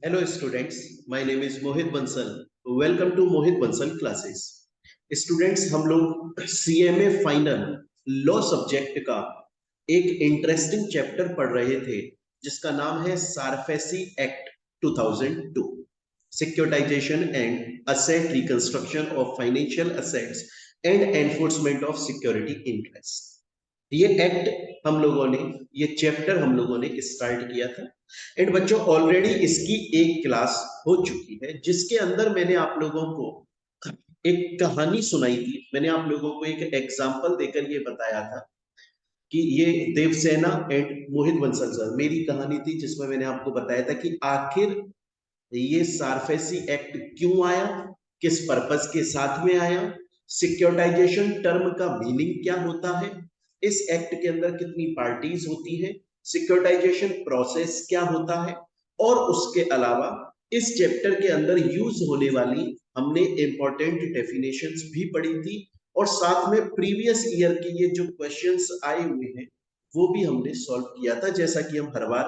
Hello students, my name is Mohit Bansal. Welcome to Mohit Bansal classes. Students, हम लोग CMA final law subject का एक interesting chapter पढ़ रहे थे जिसका नाम है SARFAESI act 2002, securitisation and asset reconstruction of financial assets and enforcement of security interest. ये एक्ट हम लोगों ने, ये चैप्टर हम लोगों ने स्टार्ट किया था एंड बच्चों ऑलरेडी इसकी एक क्लास हो चुकी है जिसके अंदर मैंने आप लोगों को एक कहानी सुनाई थी। मैंने आप लोगों को एक एग्जाम्पल देकर ये बताया था कि ये देवसेना एंड मोहित बंसल सर मेरी कहानी थी जिसमें मैंने आपको बताया था कि आखिर ये सारफेसी एक्ट क्यों आया, किस पर्पस के साथ में आया, सिक्योरिटाइजेशन टर्म का मीनिंग क्या होता है, इस एक्ट के अंदर कितनी पार्टीज होती हैं, सिक्योरिटाइजेशन प्रोसेस क्या होता है, और उसके अलावा इस चैप्टर के अंदर यूज होने वाली हमने इंपॉर्टेंट डेफिनेशंस भी पढ़ी थी और साथ में प्रीवियस ईयर के ये जो क्वेश्चंस आए हुए हैं वो भी हमने सॉल्व किया था, जैसा कि हम हर बार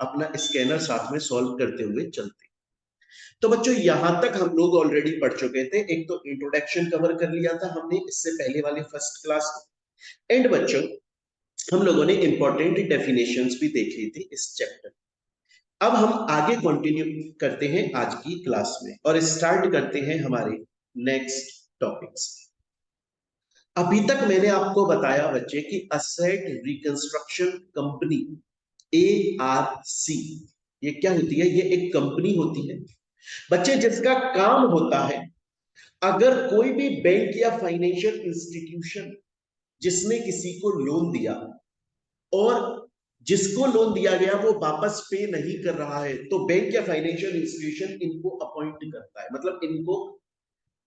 अपना स्कैनर साथ में सॉल्व करते हुए चलते। तो बच्चों यहां तक हम लोग ऑलरेडी पढ़ चुके थे। एक तो इंट्रोडक्शन कवर कर लिया था हमने इससे पहले वाले फर्स्ट क्लास में एंड बच्चों हम लोगों ने इंपॉर्टेंट डेफिनेशंस भी देख ली थी इस चैप्टर। अब हम आगे कंटिन्यू करते हैं आज की क्लास में और स्टार्ट करते हैं हमारे नेक्स्ट टॉपिक्स। अभी तक मैंने आपको बताया बच्चे कि असेट रिकंस्ट्रक्शन कंपनी ARC ये क्या होती है, ये एक कंपनी होती है बच्चे जिसका काम होता है अगर कोई भी बैंक या फाइनेंशियल इंस्टीट्यूशन जिसने किसी को लोन दिया और जिसको लोन दिया गया वो वापस पे नहीं कर रहा है तो बैंक या फाइनेंशियल इंस्टीट्यूशन इनको अपॉइंट करता है, मतलब इनको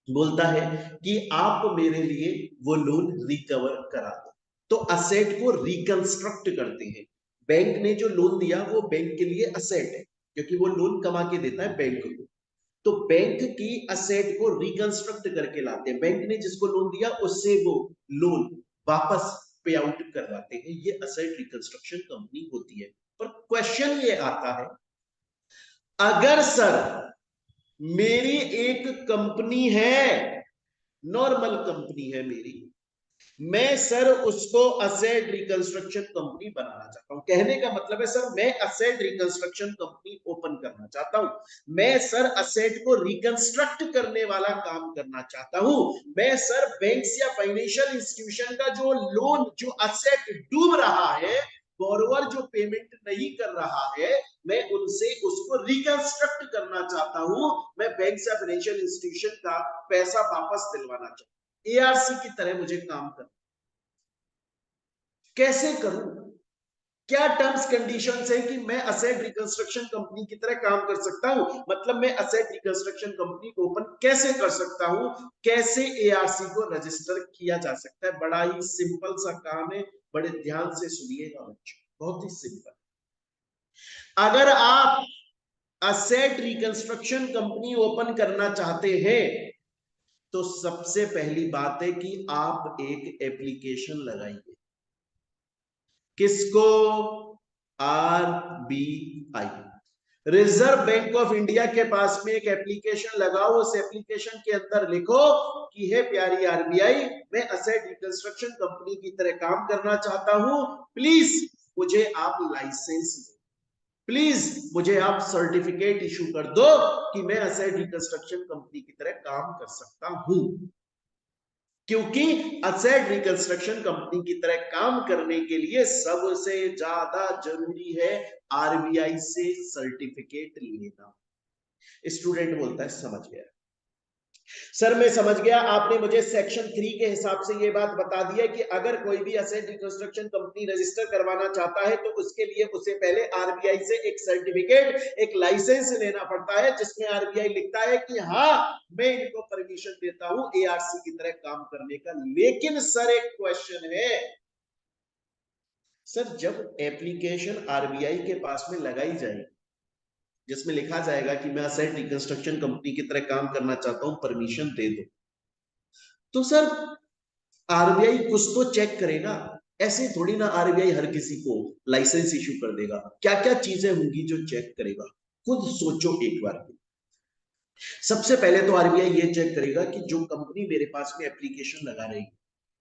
बोलता है कि आप मेरे लिए वो लोन रिकवर करा दो। तो असेट को रिकंस्ट्रक्ट करते हैं। बैंक ने जो लोन दिया वो बैंक के लिए असेट है क्योंकि वो लोन कमा के देता है बैंक को। तो बैंक की असेट को रिकंस्ट्रक्ट करके लाते हैं, बैंक ने जिसको लोन दिया उससे वो लोन वापस पे आउट करवाते हैं। ये असेट रिकंस्ट्रक्शन कंपनी होती है। पर क्वेश्चन ये आता है, अगर सर मेरी एक कंपनी है, नॉर्मल कंपनी है मेरी, मैं सर उसको असेट रिकंस्ट्रक्शन कंपनी बनाना चाहता हूं। कहने का मतलब है सर मैं असेट रिकंस्ट्रक्शन कंपनी ओपन करना चाहता हूं, मैं सर असेट को रिकंस्ट्रक्ट करने वाला काम करना चाहता हूं, मैं सर बैंक्स या फाइनेंशियल इंस्टीट्यूशन का जो लोन, जो असेट डूब रहा है, बोरोवर जो पेमेंट नहीं कर रहा है, मैं उनसे उसको रिकंस्ट्रक्ट करना चाहता हूं, मैं बैंक या फाइनेंशियल इंस्टीट्यूशन का पैसा वापस दिलवाना चाहता हूं। ARC की तरह मुझे काम करना, कैसे करूं, क्या टर्म्स कंडीशंस है कि मैं असेट रिकंस्ट्रक्शन कंपनी की तरह काम कर सकता हूं, मतलब मैं असेट रिकंस्ट्रक्शन कंपनी ओपन कैसे कर सकता हूं, कैसे ARC को रजिस्टर किया जा सकता है। बड़ा ही सिंपल सा काम है, बड़े ध्यान से सुनिएगा बच्चों, बहुत ही सिंपल। अगर आप असेट रिकंस्ट्रक्शन कंपनी ओपन करना चाहते हैं तो सबसे पहली बात है कि आप एक एप्लीकेशन लगाइए। किसको? RBI, reserve bank of India के पास में एक एप्लीकेशन लगाओ। उस एप्लीकेशन के अंदर लिखो कि हे प्यारी RBI, मैं असेट रिकंस्ट्रक्शन कंपनी की तरह काम करना चाहता हूं, प्लीज मुझे आप लाइसेंस दो, प्लीज मुझे आप सर्टिफिकेट इशू कर दो कि मैं असेट रिकंस्ट्रक्शन कंपनी की तरह काम कर सकता हूं। क्योंकि असेट रिकंस्ट्रक्शन कंपनी की तरह काम करने के लिए सबसे ज्यादा जरूरी है RBI से सर्टिफिकेट लेना। स्टूडेंट बोलता है समझ गया सर, मैं समझ गया, आपने मुझे सेक्शन 3 के हिसाब से ये बात बता दी है कि अगर कोई भी असेट रिकंस्ट्रक्शन कंपनी रजिस्टर करवाना चाहता है तो उसके लिए उसे पहले RBI से एक सर्टिफिकेट, एक लाइसेंस लेना पड़ता है जिसमें RBI लिखता है कि हाँ मैं इनको परमिशन देता हूं ARC की तरह काम करने का। लेकिन सर एक क्वेश्चन है, सर जब एप्लीकेशन RBI के पास में लगाई जाएगी जिसमें लिखा जाएगा कि मैं असेट रिकंस्ट्रक्शन कंपनी की तरह काम करना चाहता हूं, परमिशन दे दो, तो सर RBI कुछ तो चेक करेगा। ऐसे थोड़ी ना RBI हर किसी को लाइसेंस इशू कर देगा। क्या क्या चीजें होंगी जो चेक करेगा? खुद सोचो एक बार। सबसे पहले तो आरबीआई ये चेक करेगा कि जो कंपनी मेरे पास में एप्लीकेशन लगा रही है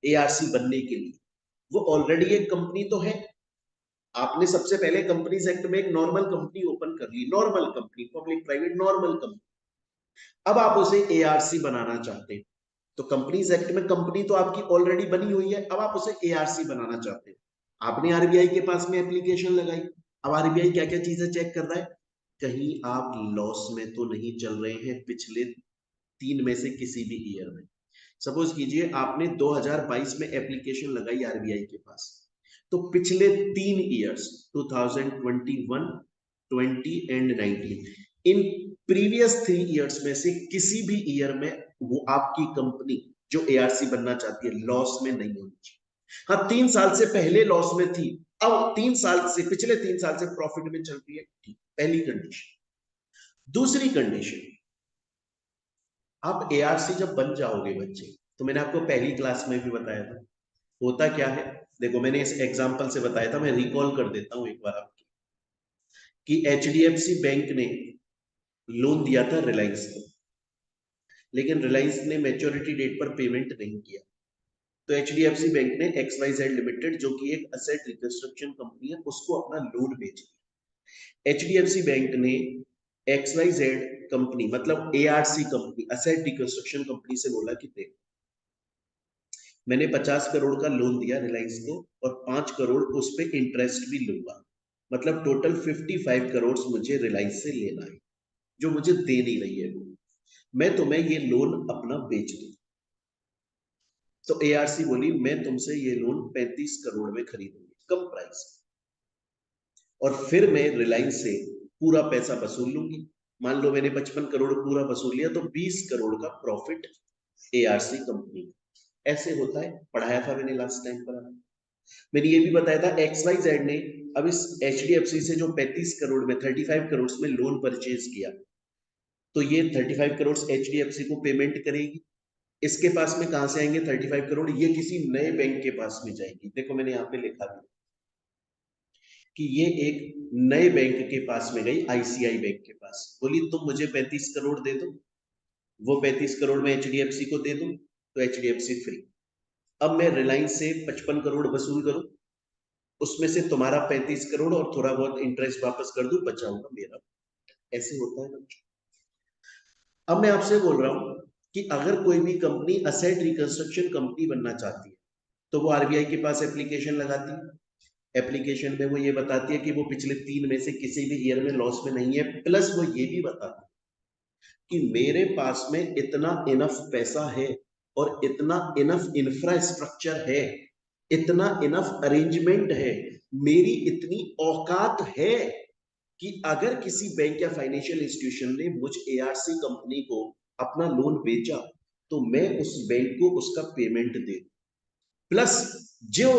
एआरसी बनने के लिए, वो ऑलरेडी एक कंपनी तो है। आपने सबसे पहले कंपनीज एक्ट में एक नॉर्मल कंपनी ओपन कर ली, normal company, public private normal company. अब आप उसे एआरसी बनाना चाहते हैं, तो कंपनीज एक्ट में कंपनी तो आपकी ऑलरेडी बनी हुई है, अब आप उसे एआरसी बनाना चाहते हैं। आपने आरबीआई के पास में एप्लीकेशन लगाई। अब आरबीआई क्या क्या चीजें चेक कर रहा है, कहीं आप लॉस में तो नहीं चल रहे हैं पिछले 3 में से किसी भी ईयर में। सपोज कीजिए आपने 2022 में एप्लीकेशन लगाई आरबीआई के पास, तो पिछले 3 years 2021, 20 and 19, in previous 3 years में से किसी भी ईयर में वो आपकी कंपनी जो एआरसी बनना चाहती है लॉस में नहीं होनी चाहिए। हाँ, 3 साल से पहले लॉस में थी, अब 3 साल से, पिछले 3 साल से प्रॉफिट में चल रही है, ठीक, पहली कंडीशन। दूसरी कंडीशन, आप एआरसी जब बन जाओगे बच्चे, तो मैंने आपको पहली क्लास में भी बताया था, होता क्या है, देखो मैंने इस एग्जांपल से बताया था, मैं रिकॉल कर देता हूं एक बार आपकी, कि एचडीएफसी बैंक ने लोन दिया था रिलायंस को, लेकिन रिलायंस ने मैच्योरिटी डेट पर पेमेंट नहीं किया, तो एचडीएफसी बैंक ने XYZ लिमिटेड, जो कि एक असेट रिकंस्ट्रक्शन कंपनी है, उसको अपना लोन बेच दिया। एचडीएफसी बैंक ने XYZ कंपनी, मतलब ARC company, asset reconstruction company से बोला कि देख, मैंने 50 करोड़ का लोन दिया रिलायंस को और 5 करोड़ उस पर इंटरेस्ट भी लूंगा, मतलब टोटल 55 करोड़ मुझे रिलायंस से लेना है, जो मुझे दे नहीं रही है वो, मैं तुम्हें ये लोन अपना बेच दूं। तो एआरसी बोली मैं तुमसे ये लोन 35 करोड़ में खरीदूंगी, कम प्राइस, और फिर मैं रिलायंस से पूरा पैसा वसूल लूंगी। मान लो मैंने 55 करोड़ पूरा वसूल लिया, तो 20 करोड़ का प्रॉफिट एआरसी कंपनी। ऐसे होता है, पढ़ाया था मैंने लास्ट टाइम पर। मैंने ये भी बताया था XYZ ने अब इस HDFC से जो 35 करोड़ में 35 करोड़ में लोन परचेज किया, तो ये 35 करोड़ HDFC को पेमेंट करेगी। इसके पास में कहां से आएंगे 35 करोड़, ये किसी नए बैंक के पास में जाएगी। देखो मैंने यहाँ पे लिखा भी कि ये एक नए बैंक के पास में गई, आईसीआई बैंक के पास, बोली तुम मुझे 35 करोड़ दे दो, वो 35 करोड़ में HDFC को दे दो, तो HDFC फ्री। अब मैं रिलायंस से 55 करोड़ वसूल करूं, उसमें से तुम्हारा 35 करोड़ और थोड़ा बहुत इंटरेस्ट वापस कर दूं, बचा होगा मेरा। ऐसे होता है ना। अब मैं आपसे बोल रहा हूं कि अगर कोई भी कंपनी असेट रिकंस्ट्रक्शन कंपनी बनना चाहती है, तो वो आरबीआई के पास एप्लीकेशन लगाती है। एप्लीकेशन में वो ये बताती है कि वो पिछले 3 में से किसी भी ईयर में लॉस में नहीं है, प्लस वो ये भी बताती है कि मेरे पास में इतना इनफ पैसा है और इतना इनफ इंफ्रास्ट्रक्चर है, इतना इनफ अरेंजमेंट है, मेरी इतनी औकात है कि अगर किसी बैंक या फाइनेंशियल इंस्टीट्यूशन ने मुझ एआरसी कंपनी को अपना लोन बेचा, तो मैं उस बैंक को उसका पेमेंट दे, प्लस जो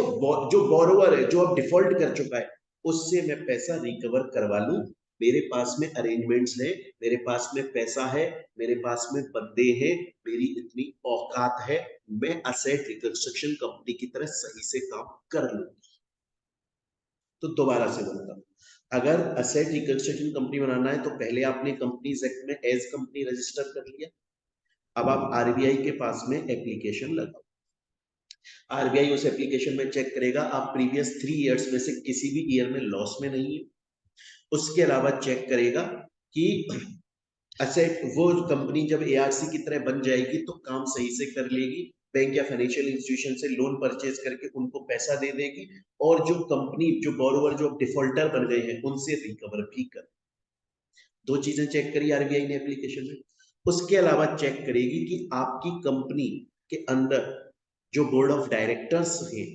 जो बोरोवर है, जो अब डिफॉल्ट कर चुका है, उससे मैं पैसा रिकवर करवा लूं। मेरे पास में अरेंजमेंट्स है, मेरे पास में पैसा है, मेरे पास में बंदे हैं, मेरी इतनी औकात है, मैं असेट रिकंस्ट्रक्शन कंपनी की तरह सही से काम कर लूं। तो दोबारा से बोलता हूं, अगर असेट रिकंस्ट्रक्शन कंपनी बनाना है, तो पहले आपने कंपनीज एक्ट में एज कंपनी रजिस्टर कर लिया। अब आप आरबीआई के पास में एप्लीकेशन लगाओ। आरबीआई उस एप्लीकेशन में चेक करेगा आप प्रीवियस 3 इयर्स में से किसी भी ईयर में लॉस में नहीं है। उसके अलावा चेक करेगा कि असेट, वो कंपनी जब एआरसी की तरह बन जाएगी तो काम सही से कर लेगी, बैंक या फाइनेंशियल इंस्टीट्यूशन से लोन परचेज करके उनको पैसा दे देगी, और जो कंपनी, जो बोरोवर, जो डिफॉल्टर बन गए हैं, उनसे रिकवर भी कर। दो चीजें चेक करी आरबीआई ने एप्लीकेशन में। उसके अलावा चेक करेगी कि आपकी कंपनी के अंदर जो बोर्ड ऑफ डायरेक्टर्स हैं,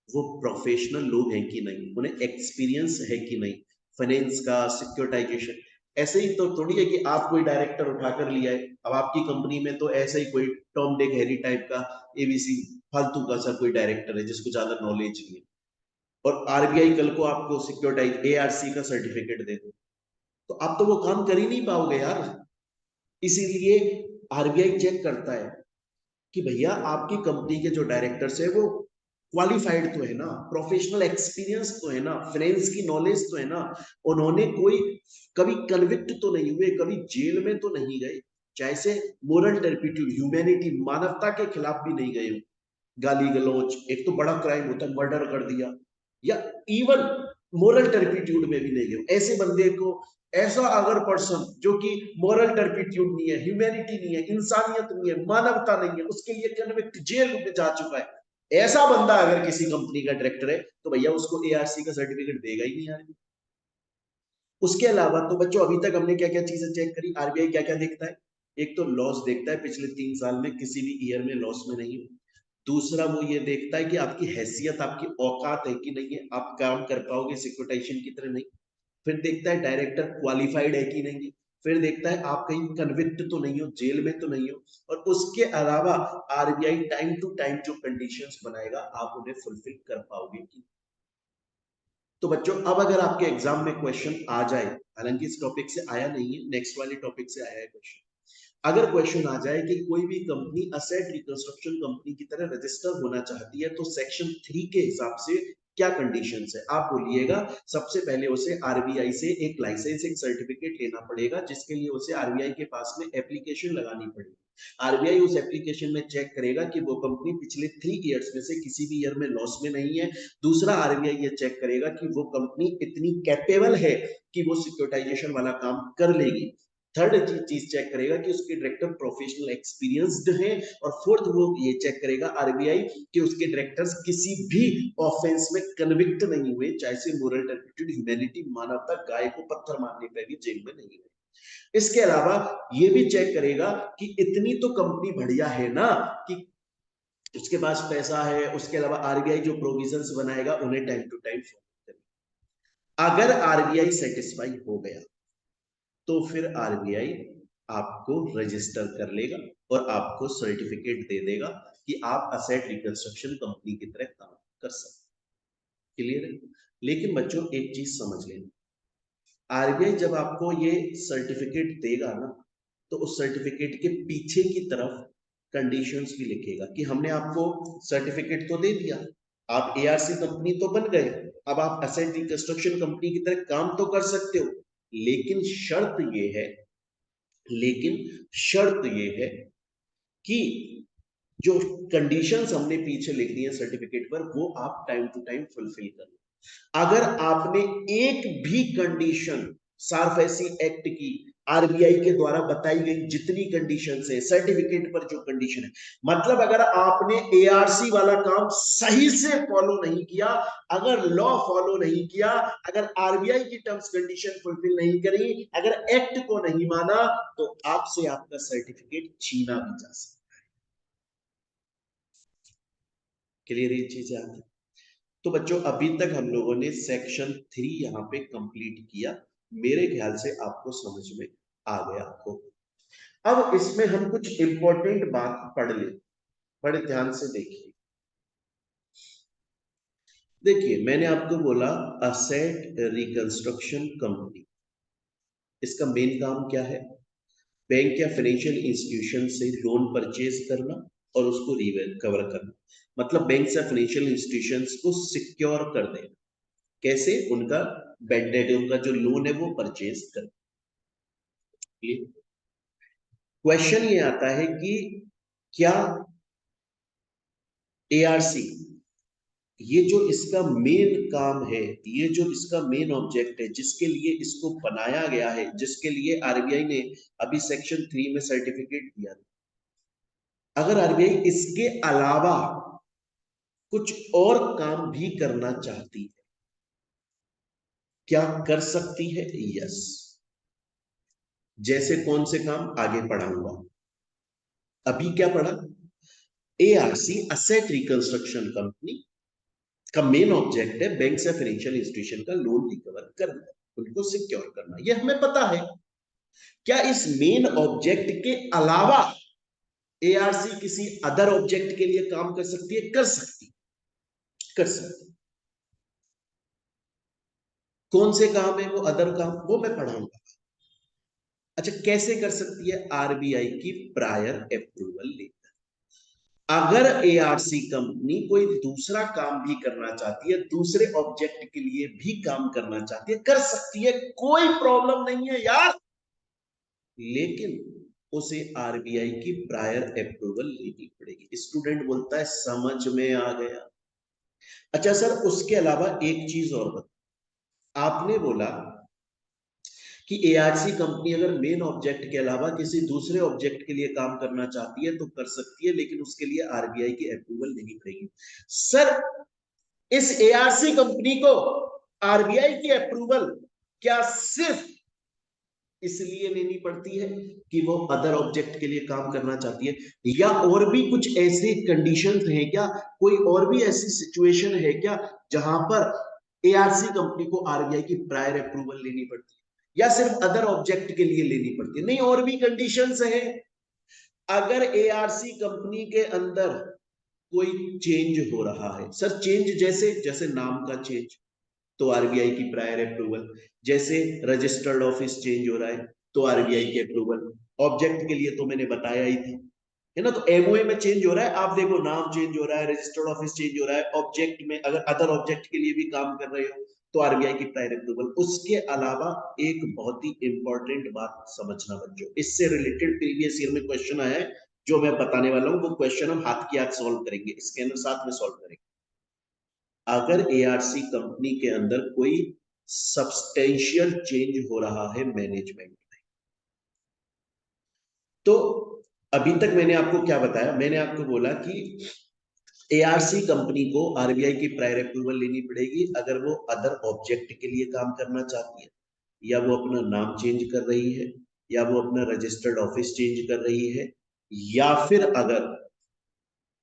वो प्रोफेशनल लोग हैं कि नहीं, उन्हें एक्सपीरियंस है कि नहीं, फाइनेंस का, सिक्योरिटाइजेशन। ऐसे ही तो थोड़ी है कि आप कोई डायरेक्टर उठाकर लिया है, अब आपकी कंपनी में तो ऐसे ही कोई टॉम डिक हैरी टाइप का एबीसी फालतू का सा कोई डायरेक्टर है जिसको ज्यादा नॉलेज नहीं है, और आरबीआई कल को आपको सिक्योरिटाइज एआरसी का सर्टिफिकेट दे दो, तो आप तो वो काम कर ही नहीं पाओगे यार। इसीलिए आरबीआई चेक करता है कि भैया आपकी कंपनी के जो डायरेक्टर्स है वो क्वालिफाइड तो है ना, प्रोफेशनल एक्सपीरियंस तो है ना, फाइनेंस की नॉलेज तो है ना, उन्होंने कोई कभी कन्विक्ट तो नहीं हुए, कभी जेल में तो नहीं गए, चाहे से मोरल टर्पिट्यूड, ह्यूमैनिटी, मानवता के खिलाफ भी नहीं गए हो, गाली गलौज, एक तो बड़ा क्राइम होता है मर्डर कर दिया, या इवन मोरल टर्पिट्यूड में भी नहीं गए, ऐसे बंदे को, ऐसा अगर पर्सन जो कि मोरल टर्पिट्यूड नहीं है, ह्यूमैनिटी नहीं है, इंसानियत नहीं है, मानवता नहीं है, उसके लिए कन्विक्ट जेल में जा चुका है, ऐसा बंदा अगर किसी कंपनी का डायरेक्टर है तो भैया उसको एआरसी का सर्टिफिकेट देगा ही नहीं यार। उसके अलावा तो बच्चों अभी तक हमने क्या क्या चीजें चेक करी, आरबीआई क्या क्या देखता है, एक तो लॉस देखता है, पिछले 3 साल में किसी भी ईयर में लॉस में नहीं हो, दूसरा वो ये देखता है कि आपकी हैसियत, आपकी औकात है कि नहीं है, आप काम कर पाओगे सिक्योरिटाइजेशन की तरह नहीं, फिर देखता है डायरेक्टर क्वालिफाइड है कि नहीं है, फिर देखता है आप कहीं कन्विक्ट तो नहीं हो, जेल में तो नहीं हो, और उसके अलावा आरबीआई टाइम टू टाइम जो कंडीशंस बनाएगा आप उन्हें फुलफिल कर पाओगे कि। तो बच्चों अब अगर आपके एग्जाम में क्वेश्चन आ जाए, हालांकि इस टॉपिक से आया नहीं है, नेक्स्ट वाले टॉपिक से आया है क्वेश्चन, अगर क्वेश्चन आ जाए कि कोई भी कंपनी असेट रिकंस्ट्रक्शन कंपनी की तरह रजिस्टर होना चाहती है तो सेक्शन 3 के हिसाब से क्या कंडीशंस है, आप बोलिएगा सबसे पहले उसे आरबीआई से एक लाइसेंस, एक सर्टिफिकेट लेना पड़ेगा, जिसके लिए उसे आरबीआई के पास में एप्लीकेशन लगानी पड़ेगी, आरबीआई उस एप्लीकेशन में चेक करेगा कि वो कंपनी पिछले 3 इयर्स में से किसी भी ईयर में लॉस में नहीं है, दूसरा आरबीआई ये चेक करेगा कि वो कंपनी इतनी कैपेबल है कि वो सिक्योरिटाइजेशन वाला काम कर लेगी, थर्ड चीज चेक करेगा कि उसके डायरेक्टर प्रोफेशनल एक्सपीरियंस्ड हैं, और फोर्थ वो ये चेक करेगा आरबीआई कि उसके डायरेक्टर्स किसी भी ऑफेंस में कन्विक्ट नहीं हुए, चाहे से मोरल टर्पिट्यूड, ह्यूमैनिटी, मानवता, गाय को पत्थर मारने पर भी जेल में नहीं गए। इसके अलावा ये भी चेक करेगा कि इतनी तो कंपनी बढ़िया है ना कि उसके पास पैसा है, उसके अलावा आरबीआई जो प्रोविजंस बनाएगा उन्हें टाइम टू टाइम फॉलो करेगा। अगर आरबीआई सेटिस्फाई हो गया तो फिर आरबीआई आपको रजिस्टर कर लेगा और आपको सर्टिफिकेट दे देगा कि आप असेट रिकंस्ट्रक्शन कंपनी की तरह काम कर सकते। क्लियर है? लेकिन बच्चों एक चीज समझ लेना, आरबीआई जब आपको ये सर्टिफिकेट देगा ना, तो उस सर्टिफिकेट के पीछे की तरफ कंडीशंस भी लिखेगा कि हमने आपको सर्टिफिकेट तो दे दिया, आप एआरसी कंपनी तो बन गए, अब आप असेट रिकंस्ट्रक्शन कंपनी की तरह काम तो कर सकते हो, लेकिन शर्त ये है, लेकिन शर्त ये है कि जो कंडीशंस हमने पीछे लिख दी है सर्टिफिकेट पर वो आप टाइम टू टाइम फुलफिल करना। अगर आपने एक भी कंडीशन सारफेसी एक्ट की, आरबीआई के द्वारा बताई गई जितनी कंडीशंस है सर्टिफिकेट पर जो कंडीशन है, मतलब अगर आपने एआरसी वाला काम सही से फॉलो नहीं किया, अगर लॉ फॉलो नहीं किया, अगर आरबीआई की टर्म्स कंडीशन फुलफिल नहीं करी, अगर एक्ट को नहीं माना, तो आपसे आपका सर्टिफिकेट छीना भी जा सकता। क्लियर ये चीजें आती। तो बच्चों अभी तक हम लोगों ने सेक्शन 3 यहाँ पे कंप्लीट किया, मेरे ख्याल से आपको समझ में आ गया हो। अब इसमें हम कुछ इंपॉर्टेंट बात पढ़ ले, बड़े ध्यान से देखिए। देखिए मैंने आपको बोला असेट रिकंस्ट्रक्शन कंपनी, इसका मेन काम क्या है, बैंक या फाइनेंशियल इंस्टीट्यूशन से लोन परचेज करना और उसको रिकवर करना, मतलब बैंक से फाइनेंशियल इंस्टीट्यूशंस को सिक्योर कर देना, कैसे, उनका बेड डेट, उनका जो लोन है वो परचेज कर। क्वेश्चन ये आता है कि क्या एआरसी, ये जो इसका मेन काम है, ये जो इसका मेन ऑब्जेक्ट है, जिसके लिए इसको बनाया गया है, जिसके लिए आरबीआई ने अभी सेक्शन 3 में सर्टिफिकेट दिया, अगर आरबीआई इसके अलावा कुछ और काम भी करना चाहती है, क्या कर सकती है? यस। जैसे कौन से काम आगे पढ़ाऊंगा, अभी क्या पढ़ा, एआरसी असेट रिकंस्ट्रक्शन कंपनी का मेन ऑब्जेक्ट है बैंक से फाइनेंशियल इंस्टीट्यूशन का लोन रिकवर करना, उनको सिक्योर करना, ये हमें पता है। क्या इस मेन ऑब्जेक्ट के अलावा एआरसी किसी अदर ऑब्जेक्ट के लिए काम कर सकती है? कर सकती, कर सकती। कौन से काम है वो अदर काम, वो मैं पढ़ाऊंगा। अच्छा कैसे कर सकती है? आरबीआई की प्रायर अप्रूवल लेकर। अगर एआरसी कंपनी कोई दूसरा काम भी करना चाहती है, दूसरे ऑब्जेक्ट के लिए भी काम करना चाहती है, कर सकती है, कोई प्रॉब्लम नहीं है यार, लेकिन उसे आरबीआई की प्रायर अप्रूवल लेनी पड़ेगी। स्टूडेंट बोलता है समझ में आ गया। अच्छा सर, उसके अलावा एक चीज और बता, आपने बोला कि एआरसी कंपनी अगर मेन ऑब्जेक्ट के अलावा किसी दूसरे ऑब्जेक्ट के लिए काम करना चाहती है तो कर सकती है, लेकिन उसके लिए आरबीआई की अप्रूवल लेनी पड़ेगी। सर, इस एआरसी कंपनी को आरबीआई की अप्रूवल क्या सिर्फ इसलिए लेनी पड़ती है कि वो अदर ऑब्जेक्ट के लिए काम करना चाहती है, या और भी कुछ ऐसे कंडीशंस हैं क्या, कोई और भी ऐसी सिचुएशन है क्या जहां पर एआरसी कंपनी को आरबीआई की प्रायर अप्रूवल लेनी पड़ती है, या सिर्फ अदर ऑब्जेक्ट के लिए लेनी पड़ती है? नहीं, और भी कंडीशंस हैं। अगर एआरसी कंपनी के अंदर कोई चेंज हो रहा है, सर चेंज जैसे जैसे नाम का चेंज, तो आरबीआई की प्रायर अप्रूवल, जैसे रजिस्टर्ड ऑफिस चेंज हो रहा है तो आरबीआई की अप्रूवल, ऑब्जेक्ट के लिए तो मैंने बताया ही था, है ना। तो एमओए में चेंज हो रहा है, आप देखो नाम चेंज हो रहा है, रजिस्टर्ड ऑफिस चेंज हो रहा है, ऑब्जेक्ट में अगर अदर ऑब्जेक्ट के लिए भी काम कर रहे हो तो आरबीआई की प्रायर अप्रूवल। उसके अलावा एक बहुत ही इंपॉर्टेंट बात समझना बच्चों, इससे रिलेटेड प्रीवियस ईयर में क्वेश्चन आया है जो मैं बताने वाला हूँ, वो क्वेश्चन हम हाथ की हाथ सॉल्व करेंगे, स्कैनर साथ में सॉल्व करेंगे। अगर एआरसी कंपनी के अंदर कोई सब्सटेंशियल चेंज हो रहा है मैनेजमेंट में, तो अभी तक मैंने आपको क्या बताया, मैंने आपको बोला कि एआरसी कंपनी को आरबीआई की प्रायर अप्रूवल लेनी पड़ेगी अगर वो अदर ऑब्जेक्ट के लिए काम करना चाहती है, या वो अपना नाम चेंज कर रही है, या वो अपना रजिस्टर्ड ऑफिस चेंज कर रही है, या फिर अगर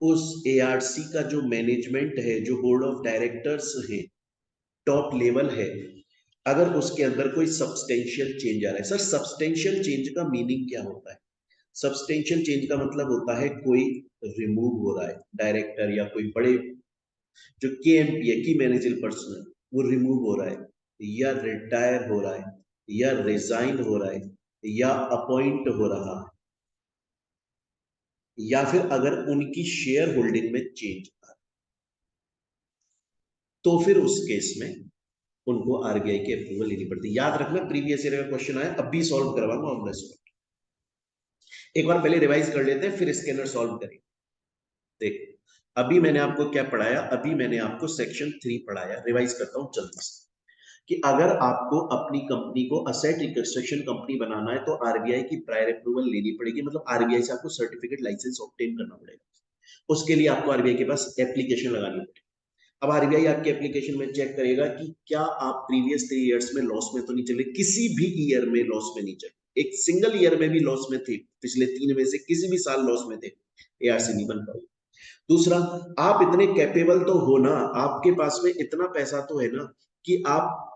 उस एआरसी का जो मैनेजमेंट है, जो बोर्ड ऑफ डायरेक्टर्स है, टॉप लेवल है, अगर उसके अंदर कोई सब्सटेंशियल चेंज आ रहा है। सर सब्सटेंशियल चेंज का मीनिंग क्या होता है? सब्सटेंशियल चेंज का मतलब होता है कोई रिमूव हो रहा है, डायरेक्टर या कोई बड़े जो केएमपी है, की मैनेजर पर्सन है, वो रिमूव हो रहा है, या रिटायर हो रहा है, या रिजाइन हो रहा है, या अपॉइंट हो रहा है, या फिर अगर उनकी शेयर होल्डिंग में चेंज आ रहा है, तो फिर उस केस में उनको आरबीआई की अप्रूवल लेनी पड़ती है। याद रखना, प्रीवियस ईयर का क्वेश्चन आया, अब भी सॉल्व करवाऊंगा ऑन द स्पॉट। एक बार पहले रिवाइज कर लेते हैं, फिर स्कैनर सॉल्व करेंगे। देखो, अभी मैंने आपको क्या पढ़ाया, अभी मैंने आपको सेक्शन 3 पढ़ाया, रिवाइज करता हूं जल्दी से, कि अगर आपको अपनी कंपनी को असेट रिकंस्ट्रक्शन कंपनी बनाना है तो आरबीआई की प्रायर अप्रूवल लेनी पड़ेगी, मतलब आरबीआई से आपको सर्टिफिकेट लाइसेंस ऑब्टेन करना पड़ेगा। उसके लिए आपको आरबीआई के पास एप्लीकेशन लगानी पड़ेगी। अब आरबीआई आपके एप्लीकेशन में चेक करेगा कि क्या आप प्रीवियस 3 इयर्स में लॉस में तो नहीं चले, किसी भी ईयर में लॉस में नहीं चले, एक सिंगल ईयर में भी लॉस में थे, पिछले 3 में से किसी भी साल लॉस में थे, एआरसी नहीं बन पाई। दूसरा, आप इतने कैपेबल तो हो ना, आपके पास में इतना पैसा तो है ना कि आप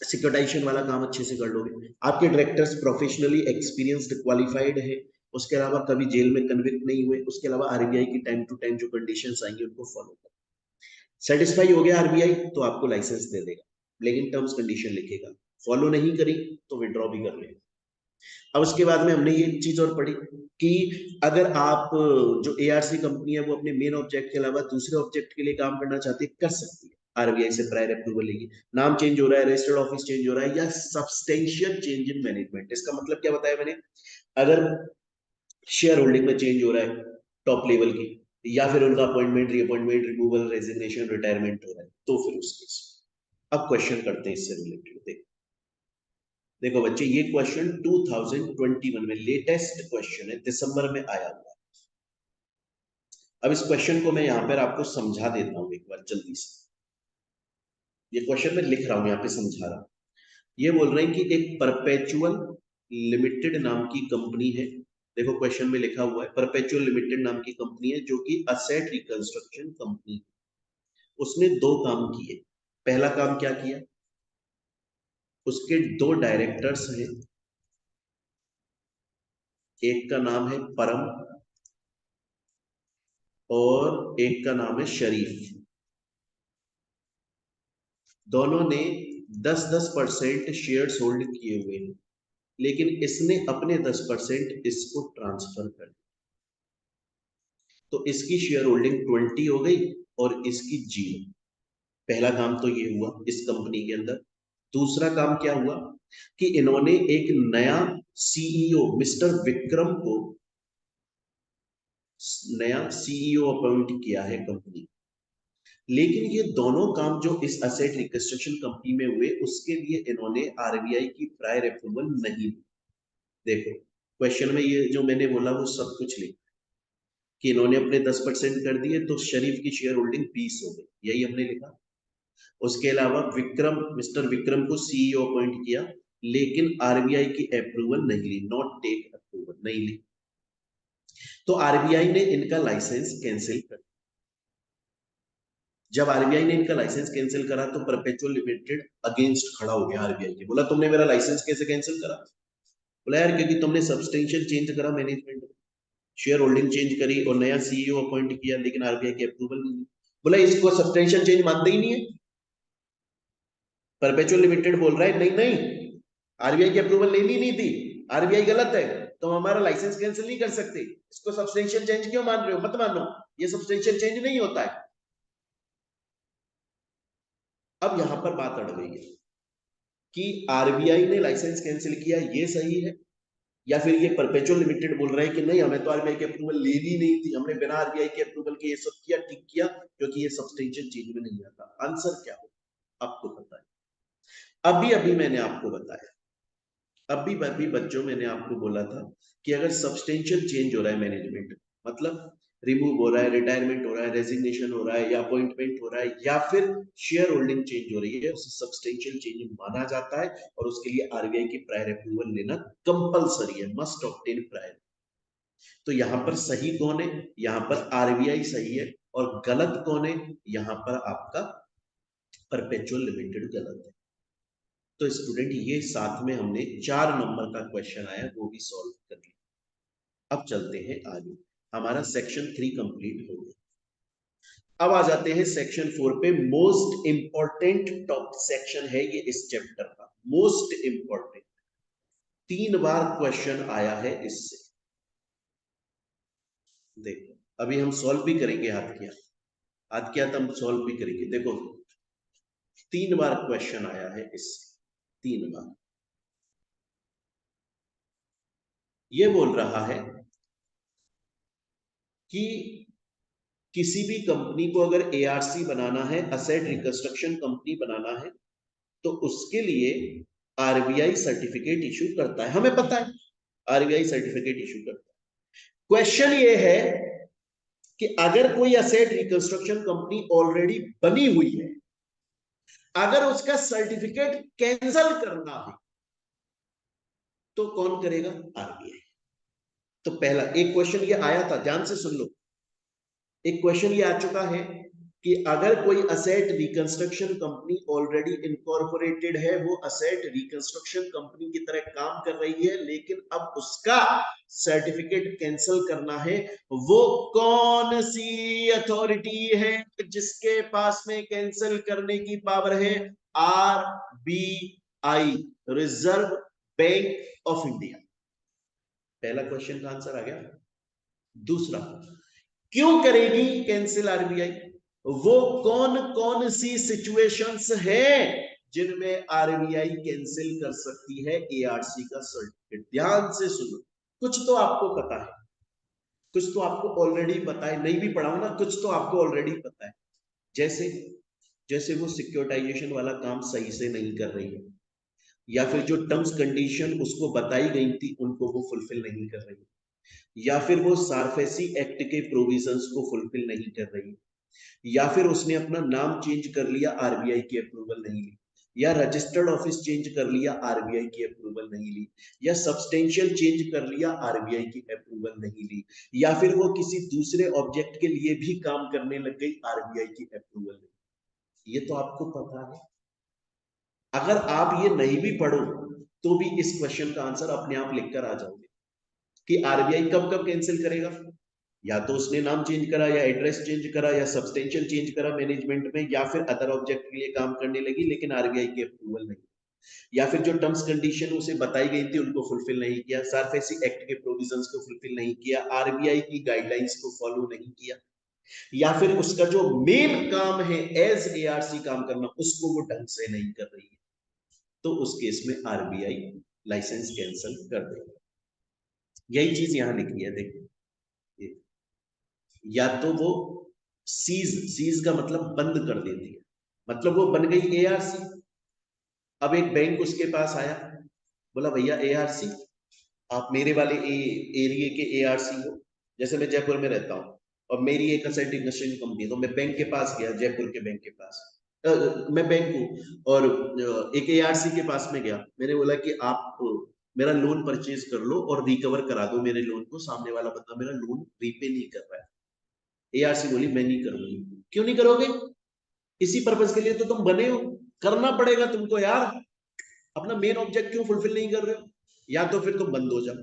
सिक्योरिटाइजेशन वाला काम अच्छे से कर लोगे, आपके डायरेक्टर्स प्रोफेशनली एक्सपीरियंस्ड क्वालिफाइड है, उसके अलावा कभी जेल में कन्विक्ट नहीं हुए, उसके अलावा आरबीआई की टाइम टू टाइम जो कंडीशंस आएंगी उनको फॉलो करो। सेटिस्फाई हो गया आरबीआई तो आपको लाइसेंस दे देगा, लेकिन टर्म्स कंडीशन लिखेगा, फॉलो नहीं करी तो विड्रॉ भी कर लेगा। अब उसके बाद में हमने ये चीज और पढ़ी कि अगर आप जो एआरसी कंपनी है वो अपने मेन ऑब्जेक्ट के अलावा दूसरे ऑब्जेक्ट के लिए काम करना चाहती है, कर सकती है, आरबीआई से प्रायर अप्रूवल लेगी। नाम चेंज हो रहा है, रजिस्टर्ड ऑफिस चेंज हो रहा है, या सब्सटेंशियल चेंज इन मैनेजमेंट, इसका मतलब क्या बताया मैंने, अगर शेयर होल्डिंग में चेंज हो रहा है टॉप लेवल की, या फिर उनका appointment, reappointment, removal, resignation, retirement हो रहा है, तो फिर उस केस। अब क्वेश्चन करते हैं इससे रिलेटेड। देखो बच्चे, ये क्वेश्चन 2021 में लेटेस्ट क्वेश्चन है, दिसंबर में आया हुआ है। अब इस क्वेश्चन को मैं यहां पर आपको समझा देता हूं एक बार जल्दी से। ये क्वेश्चन मैं लिख रहा हूं, यहाँ पे समझा रहा हूं। ये बोल रहे हैं कि एक परपेचुअल लिमिटेड नाम की कंपनी है, देखो क्वेश्चन में लिखा हुआ है परपेचुअल लिमिटेड नाम की कंपनी है जो कि असेट रिकंस्ट्रक्शन कंपनी। उसने दो काम किए। पहला काम क्या किया, उसके दो डायरेक्टर्स हैं, एक का नाम है परम और एक का नाम है शरीफ। दोनों ने 10-10% शेयर्स होल्ड किए हुए हैं, लेकिन इसने अपने 10% इसको ट्रांसफर कर दिया। तो इसकी शेयर होल्डिंग 20 हो गई और इसकी 0। पहला काम तो ये हुआ इस कंपनी के अंदर। दूसरा काम क्या हुआ कि इन्होंने एक नया सीईओ मिस्टर विक्रम को नया सीईओ अपॉइंट किया है कंपनी। लेकिन ये दोनों काम जो इस असेट रिकंस्ट्रक्शन कंपनी में हुए उसके लिए इन्होंने आरबीआई की प्रायर अप्रूवल नहीं ली। देखो क्वेश्चन में ये जो मैंने बोला वो सब कुछ लिखा कि इन्होंने अपने 10% कर दिए तो शरीफ की शेयर होल्डिंग 20 हो गई, यही हमने लिखा। उसके अलावा विक्रम मिस्टर विक्रम को सीईओ अपॉइंट किया लेकिन आरबीआई की अप्रूवल नहीं ली, नॉट टेक अप्रूवल नहीं ली, तो आरबीआई ने इनका लाइसेंस कैंसिल कर। जब आरबीआई ने इनका लाइसेंस कैंसिल करा तो परपेचुअल लिमिटेड अगेंस्ट खड़ा हो गया आरबीआई के, बोला तुमने मेरा लाइसेंस कैसे कैंसिल करा? बोला यार क्योंकि तुमने सब्सटेंशियल चेंज करा मैनेजमेंट में, शेयर होल्डिंग चेंज करी और नया सीईओ अपॉइंट किया लेकिन आरबीआई की अप्रूवल नहीं। बोला इसको सब्सटेंशियल चेंज मानते ही नहीं है। परपेचुअल लिमिटेड बोल रहा है नहीं नहीं, आरबीआई की अप्रूवल लेनी नहीं थी, आरबीआई गलत है, तो हम हमारा लाइसेंस कैंसिल नहीं कर सकते, इसको सब्सटेंशियल चेंज क्यों मान रहे हो? मत मानो, ये सब्सटेंशियल चेंज नहीं होता है। अब यहां पर बात अड़ गई है कि आरबीआई ने लाइसेंस कैंसिल किया ये सही है या फिर ये परपेचुअल लिमिटेड बोल रहा है कि नहीं हमें तो आरबीआई की अप्रूवल लेनी नहीं थी, हमने बिना आरबीआई के अप्रूवल के ये सब किया, ठीक किया क्योंकि ये सब्सटेंशियल चेंज में नहीं आता। आंसर क्या हो आपको पता है। अभी अभी मैंने आपको बताया, अभी बच्चों मैंने आपको बोला था कि अगर सब्सटेंशियल चेंज हो रहा है मैनेजमेंट, मतलब रिमूव हो रहा है, रिटायरमेंट हो रहा है, रेजिग्नेशन हो रहा है या अपॉइंटमेंट हो रहा है या फिर शेयर होल्डिंग चेंज हो रही है, उसे सब्सटेंशियल चेंज माना जाता है और उसके लिए आरबीआई की प्रायर अप्रूवल लेना कंपलसरी है, मस्ट ऑब्टेन प्रायर। तो यहां पर सही कौन है? यहां पर आरबीआई सही है और गलत कौन है? यहां पर आपका परपेचुअल लिमिटेड गलत है। तो स्टूडेंट ये साथ में हमने 4 नंबर का क्वेश्चन आया वो भी सॉल्व कर लिया। अब चलते हैं आगे, हमारा सेक्शन 3 कंप्लीट हो गया। अब आ जाते हैं सेक्शन 4 पे। मोस्ट इंपॉर्टेंट टॉप सेक्शन है ये इस चैप्टर का, मोस्ट इंपॉर्टेंट। 3 बार क्वेश्चन आया है इससे। देखो अभी हम सॉल्व भी करेंगे, हाथ किया हाथ किया तो हम सॉल्व भी करेंगे। देखो 3 बार क्वेश्चन आया है इससे, 3 बार। ये बोल रहा है कि किसी भी कंपनी को अगर एआरसी बनाना है, असेट रिकंस्ट्रक्शन कंपनी बनाना है, तो उसके लिए आरबीआई सर्टिफिकेट इशू करता है, हमें पता है आरबीआई सर्टिफिकेट इशू करता है। क्वेश्चन ये है कि अगर कोई असेट रिकंस्ट्रक्शन कंपनी ऑलरेडी बनी हुई है, अगर उसका सर्टिफिकेट कैंसल करना है तो कौन करेगा? आरबीआई। तो पहला एक क्वेश्चन ये आया था, ध्यान से सुन लो। एक क्वेश्चन ये आ चुका है कि अगर कोई asset reconstruction company already incorporated है, वो असेट रिकंस्ट्रक्शन कंपनी की तरह काम कर रही है, लेकिन अब उसका सर्टिफिकेट कैंसिल करना है, वो कौन सी अथॉरिटी है जिसके पास में कैंसिल करने की पावर है? RBI, reserve bank of India. पहला क्वेश्चन का आंसर आ गया। दूसरा, क्यों करेगी कैंसिल आरबीआई? वो कौन कौन सी सिचुएशंस हैं जिनमें आरबीआई कैंसिल कर सकती है एआरसी का सर्टिफिकेट? ध्यान से सुनो, कुछ तो आपको पता है, कुछ तो आपको ऑलरेडी पता है, नहीं भी पढ़ाओ ना, कुछ तो आपको ऑलरेडी पता है। जैसे जैसे वो सिक्योरिटाइजेशन वाला काम सही से नहीं कर रही है, या फिर जो टर्म्स कंडीशन उसको बताई गई थी उनको वो फुलफिल नहीं कर रही है, या फिर वो सारफेसी एक्ट के प्रोविजंस को फुलफिल नहीं कर रही है, या फिर उसने अपना नाम चेंज कर लिया, आरबीआई की अप्रूवल नहीं ली, या रजिस्टर्ड ऑफिस चेंज कर लिया, आरबीआई की अप्रूवल नहीं ली, या सब्सटेंशियल चेंज कर लिया, आरबीआई की अप्रूवल नहीं ली, या फिर वो किसी दूसरे ऑब्जेक्ट के लिए भी काम करने लग गई, आरबीआई की अप्रूवल नहीं। ये तो आपको पता है। अगर आप ये नहीं भी पढ़ो तो भी इस क्वेश्चन का आंसर अपने आप लिखकर आ जाओगे कि आरबीआई कब कब कैंसिल करेगा। या तो उसने नाम चेंज करा, या एड्रेस चेंज करा, या सब्सटेंशियल चेंज करा मैनेजमेंट में, या फिर अदर ऑब्जेक्ट के लिए काम करने लगी लेकिन आरबीआई की अप्रूवल नहीं। या फिर जो टर्म्स कंडीशन उसे बताई गई थी उनको फुलफिल नहीं किया, सरफेसी एक्ट के प्रोविजंस को फुलफिल नहीं किया, आरबीआई की गाइडलाइंस को फॉलो नहीं किया, या फिर उसका जो मेन काम है एज एआरसी काम करना उसको वो ढंग से नहीं कर रही है, तो उस केस में आरबीआई लाइसेंस कैंसिल कर देगा। यही चीज यहां लिखी है, देखो, या तो वो सीज, सीज का मतलब बंद कर देती है, मतलब वो बन गई एआरसी। अब एक बैंक उसके पास आया, बोला भैया एआरसी, आप मेरे वाले एरिया के एआरसी हो। जैसे मैं जयपुर में रहता हूँ और मेरी एक असेट इन्वेस्टमेंट कंपनी है, तो मैं बैंक के पास गया, जयपुर के बैंक के पास, मैं बैंक हूँ और एक एआरसी के पास में गया, मैंने बोला कि आप मेरा लोन परचेज कर लो और रिकवर करा दो मेरे लोन को। सामने वाला बंदा मेरा लोन रीपे नहीं कर रहा है, एआरसी बोली मैं नहीं करूंगी। क्यों नहीं करोगे? इसी पर्पज के लिए तो तुम बने हो, करना पड़ेगा तुमको यार, अपना मेन ऑब्जेक्ट क्यों फुलफिल नहीं कर रहे हो? या तो फिर तुम बंद हो जाओ।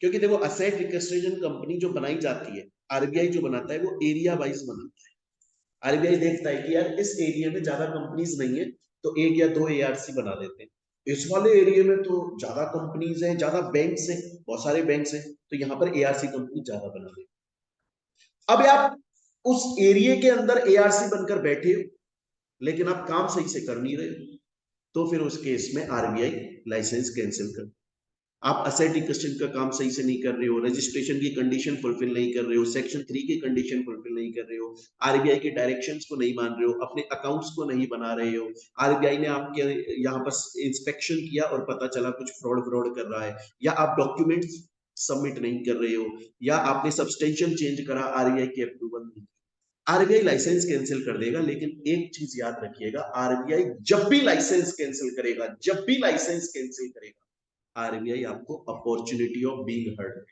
क्योंकि देखो असेट रिकंस्ट्रक्शन कंपनी जो बनाई जाती है, आरबीआई जो बनाता है वो एरिया वाइज बनाता है। आरबीआई देखता है कि यार इस एरिया में ज्यादा कंपनीज नहीं है, तो एक या दो एआरसी बना देते हैं। इस वाले एरिया में तो ज्यादा कंपनीज हैं, ज्यादा बैंक्स हैं, बहुत सारे बैंक्स हैं, तो यहाँ पर एआरसी कंपनी ज्यादा बना देते। अब आप उस एरिया के अंदर एआरसी बनकर बैठे हो, लेकिन आप काम सही से कर नहीं रहे हो, तो फिर उस केस में आरबीआई लाइसेंस कैंसिल कर। आप असेट रिकस्ट्रक्शन का काम सही से नहीं कर रहे हो, रजिस्ट्रेशन की कंडीशन फुलफिल नहीं कर रहे हो, सेक्शन 3 की कंडीशन फुलफिल नहीं कर रहे हो, आरबीआई के डायरेक्शंस को नहीं मान रहे हो, अपने अकाउंट्स को नहीं बना रहे हो, आरबीआई ने आपके यहाँ पर इंस्पेक्शन किया और पता चला कुछ फ्रॉड फ्रॉड कर रहा है, या आप डॉक्यूमेंट्स सबमिट नहीं कर रहे हो, या आपने सब्सटेंशियल चेंज करा, आरबीआई की अप्रूवल नहीं, आरबीआई लाइसेंस कैंसिल कर देगा। लेकिन एक चीज याद रखिएगा, आरबीआई जब भी लाइसेंस कैंसिल करेगा, जब भी लाइसेंस कैंसिल करेगा, आरबीआई आपको अपॉर्चुनिटी ऑफ बीइंग हर्ड,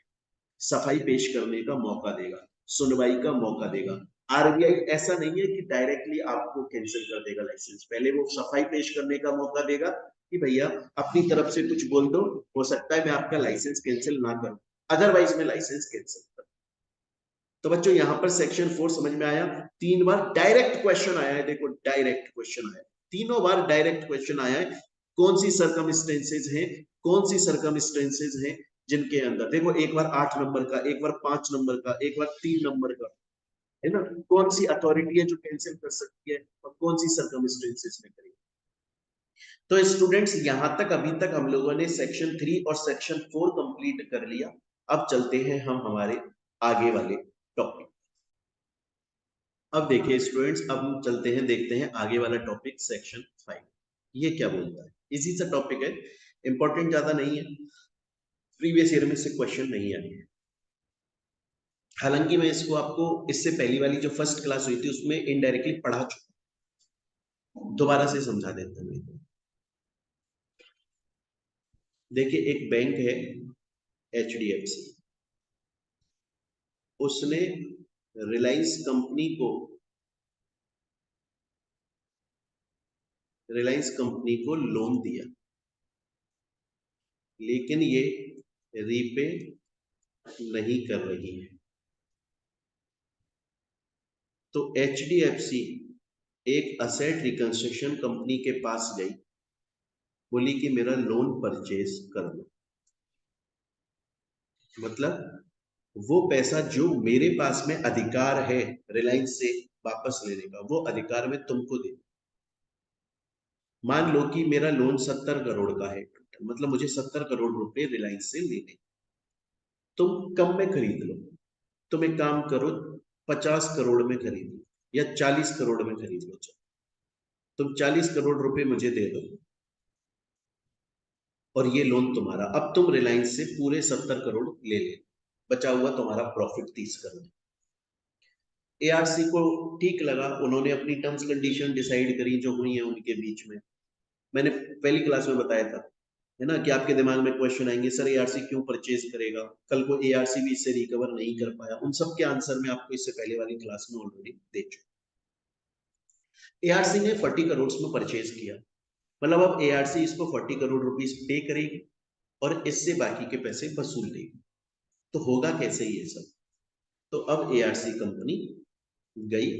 सफाई पेश करने का मौका देगा, सुनवाई का मौका देगा। आरबीआई ऐसा नहीं है कि डायरेक्टली आपको कैंसिल कर देगा लाइसेंस, पहले वो सफाई पेश करने का मौका देगा कि भैया अपनी तरफ से कुछ बोल दो, हो सकता है मैं आपका लाइसेंस कैंसिल ना करूं, अदरवाइज मैं लाइसेंस कैंसिल करूं। तो बच्चों यहां पर सेक्शन 4 समझ में आया? 3 बार डायरेक्ट क्वेश्चन आया है, देखो डायरेक्ट क्वेश्चन आया है, तीनों बार डायरेक्ट क्वेश्चन आया है। कौन सी सरकमस्टेंसेज हैं, कौन सी सरकमस्टेंसेज हैं जिनके अंदर, देखो एक बार 8 नंबर का, एक बार 5 नंबर का, एक बार 3 नंबर का, है ना, कौन सी अथॉरिटी है जो कैंसिल कर सकती है और कौन सी सरकमस्टेंसेज में करेगी। तो स्टूडेंट्स यहां तक अभी तक हम लोगों ने सेक्शन 3 और सेक्शन 4 कंप्लीट कर लिया। अब चलते हैं हम हमारे आगे वाले टॉपिक। अब देखिए स्टूडेंट्स, अब हम चलते हैं, देखते हैं आगे वाला टॉपिक सेक्शन 5। ये क्या बोलता है? इजी सा टॉपिक है, इंपॉर्टेंट ज्यादा नहीं है, प्रीवियस ईयर में से क्वेश्चन नहीं आए हैं। हालांकि मैं इसको आपको इससे पहली वाली जो फर्स्ट क्लास हुई थी उसमें इनडायरेक्टली पढ़ा चुका, दोबारा से समझा देता हूँ। देखिए एक बैंक है एचडीएफसी, उसने रिलायंस कंपनी को, रिलायंस कंपनी को लोन दिया, लेकिन ये रीपे नहीं कर रही है। तो एचडीएफसी एक असेट रिकंस्ट्रक्शन कंपनी के पास गई, बोली कि मेरा लोन परचेज कर दो। मतलब वो पैसा जो मेरे पास में अधिकार है रिलायंस से वापस लेने का, वो अधिकार मैं तुमको दे। मान लो कि मेरा लोन 70 करोड़ का है, मतलब मुझे 70 करोड़ रुपए रिलायंस से लेने, तुम कम में खरीद लो। तुम एक काम करो, 50 करोड़ में खरीद लो या 40 करोड़ में खरीद लो, तुम 40 करोड़ रुपए मुझे दे दो और ये लोन तुम्हारा। अब तुम रिलायंस से पूरे 70 करोड़ ले ले, बचा हुआ तुम्हारा प्रॉफिट 30 करोड़। एआरसी को ठीक लगा, उन्होंने अपनी टर्म्स कंडीशन डिसाइड करी जो हुई है उनके बीच में। मैंने पहली क्लास में बताया था, है ना, कि आपके दिमाग में क्वेश्चन आएंगे, सर एआरसी क्यों परचेज करेगा, कल को एआरसी भी इससे रिकवर नहीं कर पाया, उन सब के आंसर में आपको इससे पहले वाली क्लास में ऑलरेडी दे चुका। एआरसी ने 40 करोड़ में परचेज किया, मतलब अब एआरसी इसको 40 करोड़ रुपीस पे करेगी और इससे बाकी के पैसे वसूल लेगी। तो होगा कैसे ये सब? तो अब एआरसी कंपनी गई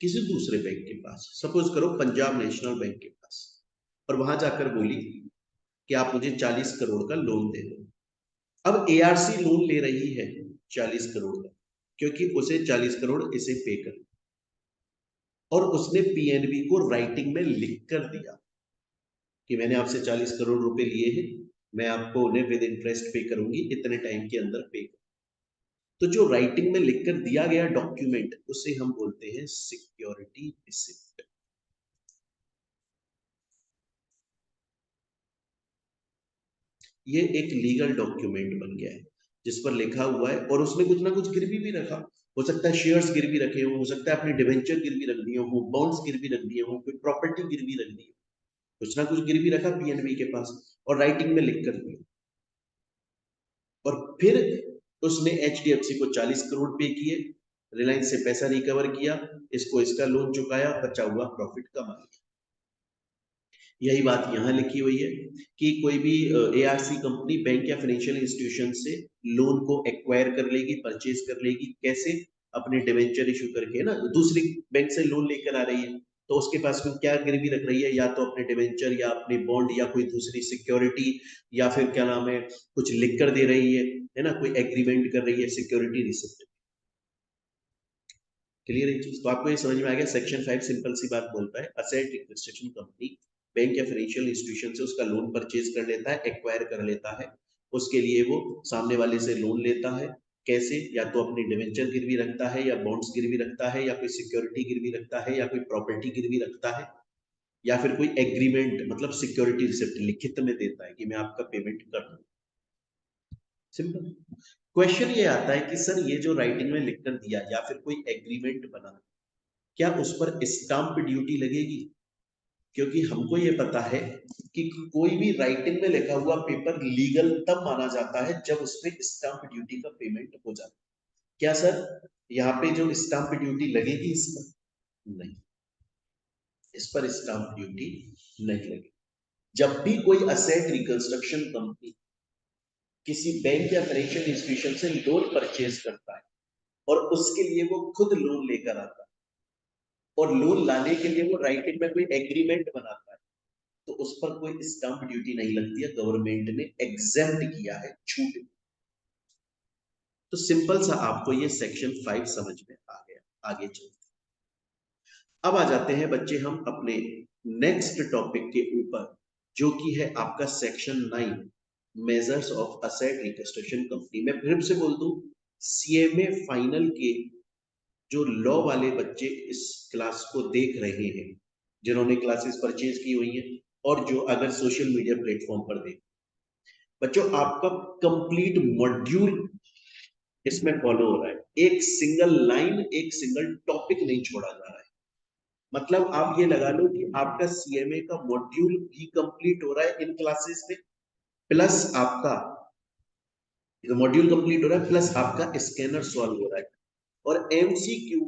किसी दूसरे बैंक के पास, सपोज करो पंजाब नेशनल बैंक के पास, और वहां जाकर बोली कि आप मुझे 40 करोड़ का लोन दे दो। अब एआरसी लोन ले रही है 40 करोड़ का, क्योंकि उसे 40 करोड़ इसे पे कर, और उसने पीएनबी को राइटिंग में लिख कर दिया कि मैंने आपसे 40 करोड़ रुपए लिए हैं, मैं आपको उन्हें विद इंटरेस्ट पे करूंगी, इतने टाइम के अंदर पे कर। तो जो राइटिंग में लिखकर दिया गया डॉक्यूमेंट, उसे हम बोलते हैं सिक्योरिटी रिसिप्ट। ये एक लीगल डॉक्यूमेंट बन गया है जिस पर लिखा हुआ है, और उसने कुछ ना कुछ गिरवी भी रखा। हो सकता है शेयर्स गिरवी रखे हो सकता है अपने डिवेंचर गिरवी रख दिए हो, बॉन्ड्स गिरवी रख दिए हो, कोई प्रॉपर्टी गिरवी रख दी हो, कुछ ना कुछ गिरवी रखा पीएनबी के पास और राइटिंग में लिख कर दिया। और फिर उसने एचडीएफसी को 40 करोड़ पे किए, रिलायंस से पैसा रिकवर किया, इसको इसका लोन चुकाया, बचा हुआ प्रॉफिट कमा लिया। यही बात यहाँ लिखी हुई है कि कोई भी एआरसी कंपनी बैंक या फाइनेंशियल इंस्टीट्यूशन से लोन को एक्वायर कर लेगी, परचेज कर लेगी। कैसे? अपने डिवेंचर इशू करके ना, दूसरी बैंक से लोन लेकर आ रही है, तो उसके पास में क्या गिरवी रख रही है? या तो अपने डिवेंचर या अपने बॉन्ड या कोई दूसरी सिक्योरिटी, या फिर क्या नाम है, कुछ लिख कर दे रही है ना, कोई एग्रीमेंट कर रही है, सिक्योरिटी रिसिप्ट। क्लियर है चीज? तो आपको ये समझ में आ गया। सेक्शन 5 सिंपल सी बात बोलता है, असेट रिकंस्ट्रक्शन कंपनी बैंक या फाइनेंशियल इंस्टीट्यूशन से उसका लोन परचेज कर लेता है, एक्वायर कर लेता है। उसके लिए वो सामने वाले से लोन लेता है। कैसे? या तो अपनी डिवेंचर गिरवी रखता है, या बॉन्ड्स गिरवी रखता है, या कोई सिक्योरिटी गिरवी रखता है, या कोई प्रॉपर्टी गिरवी रखता है, या फिर कोई एग्रीमेंट मतलब सिक्योरिटी रिसिप्ट लिखित में देता है कि मैं आपका पेमेंट कर दूं। सिंपल। क्वेश्चन ये आता है कि सर ये जो राइटिंग में लिखकर दिया या फिर कोई एग्रीमेंट बना, क्या उस पर स्टाम्प ड्यूटी लगेगी? क्योंकि हमको ये पता है कि कोई भी राइटिंग में लिखा हुआ पेपर लीगल तब माना जाता है जब उस पर स्टाम्प ड्यूटी का पेमेंट हो जाता है। क्या सर यहाँ पे जो स्टाम्प ड्यूटी लगेगी इस पर? नहीं, इस पर स्टाम्प ड्यूटी नहीं लगेगी। जब भी कोई असेट रिकंस्ट्रक्शन कंपनी किसी बैंक या फाइनेंशियल इंस्टीट्यूशन से लोन परचेज करता है और उसके लिए वो खुद लोन लेकर आता है, और लोन लाने के लिए वो राइटिंग में कोई एग्रीमेंट बनाता है, तो उस पर कोई स्टाम्प ड्यूटी नहीं लगती है, गवर्नमेंट ने एग्जेम्प्ट किया है, छूट। तो सिंपल सा आपको ये सेक्शन 5 समझ में आ गया। आगे चलते अब आ जाते हैं बच्चे हम अपने नेक्स्ट टॉपिक के ऊपर, जो कि है आपका section 9, measures of asset reconstruction company. मैं फिर से बोल दूं, सीएमए फाइनल के जो लॉ वाले बच्चे इस क्लास को देख रहे हैं, जिन्होंने क्लासेस परचेज की हुई है, और जो अगर सोशल मीडिया प्लेटफॉर्म पर देख, बच्चों आपका कंप्लीट मॉड्यूल इसमें फॉलो हो रहा है। एक सिंगल लाइन, एक सिंगल टॉपिक नहीं छोड़ा जा रहा है। मतलब आप ये लगा लो कि आपका सीएमए का मॉड्यूल भी कंप्लीट हो रहा है इन क्लासेस में, प्लस आपका मॉड्यूल कंप्लीट हो रहा है, प्लस आपका स्कैनर सॉल्व हो रहा है, और एमसीक्यू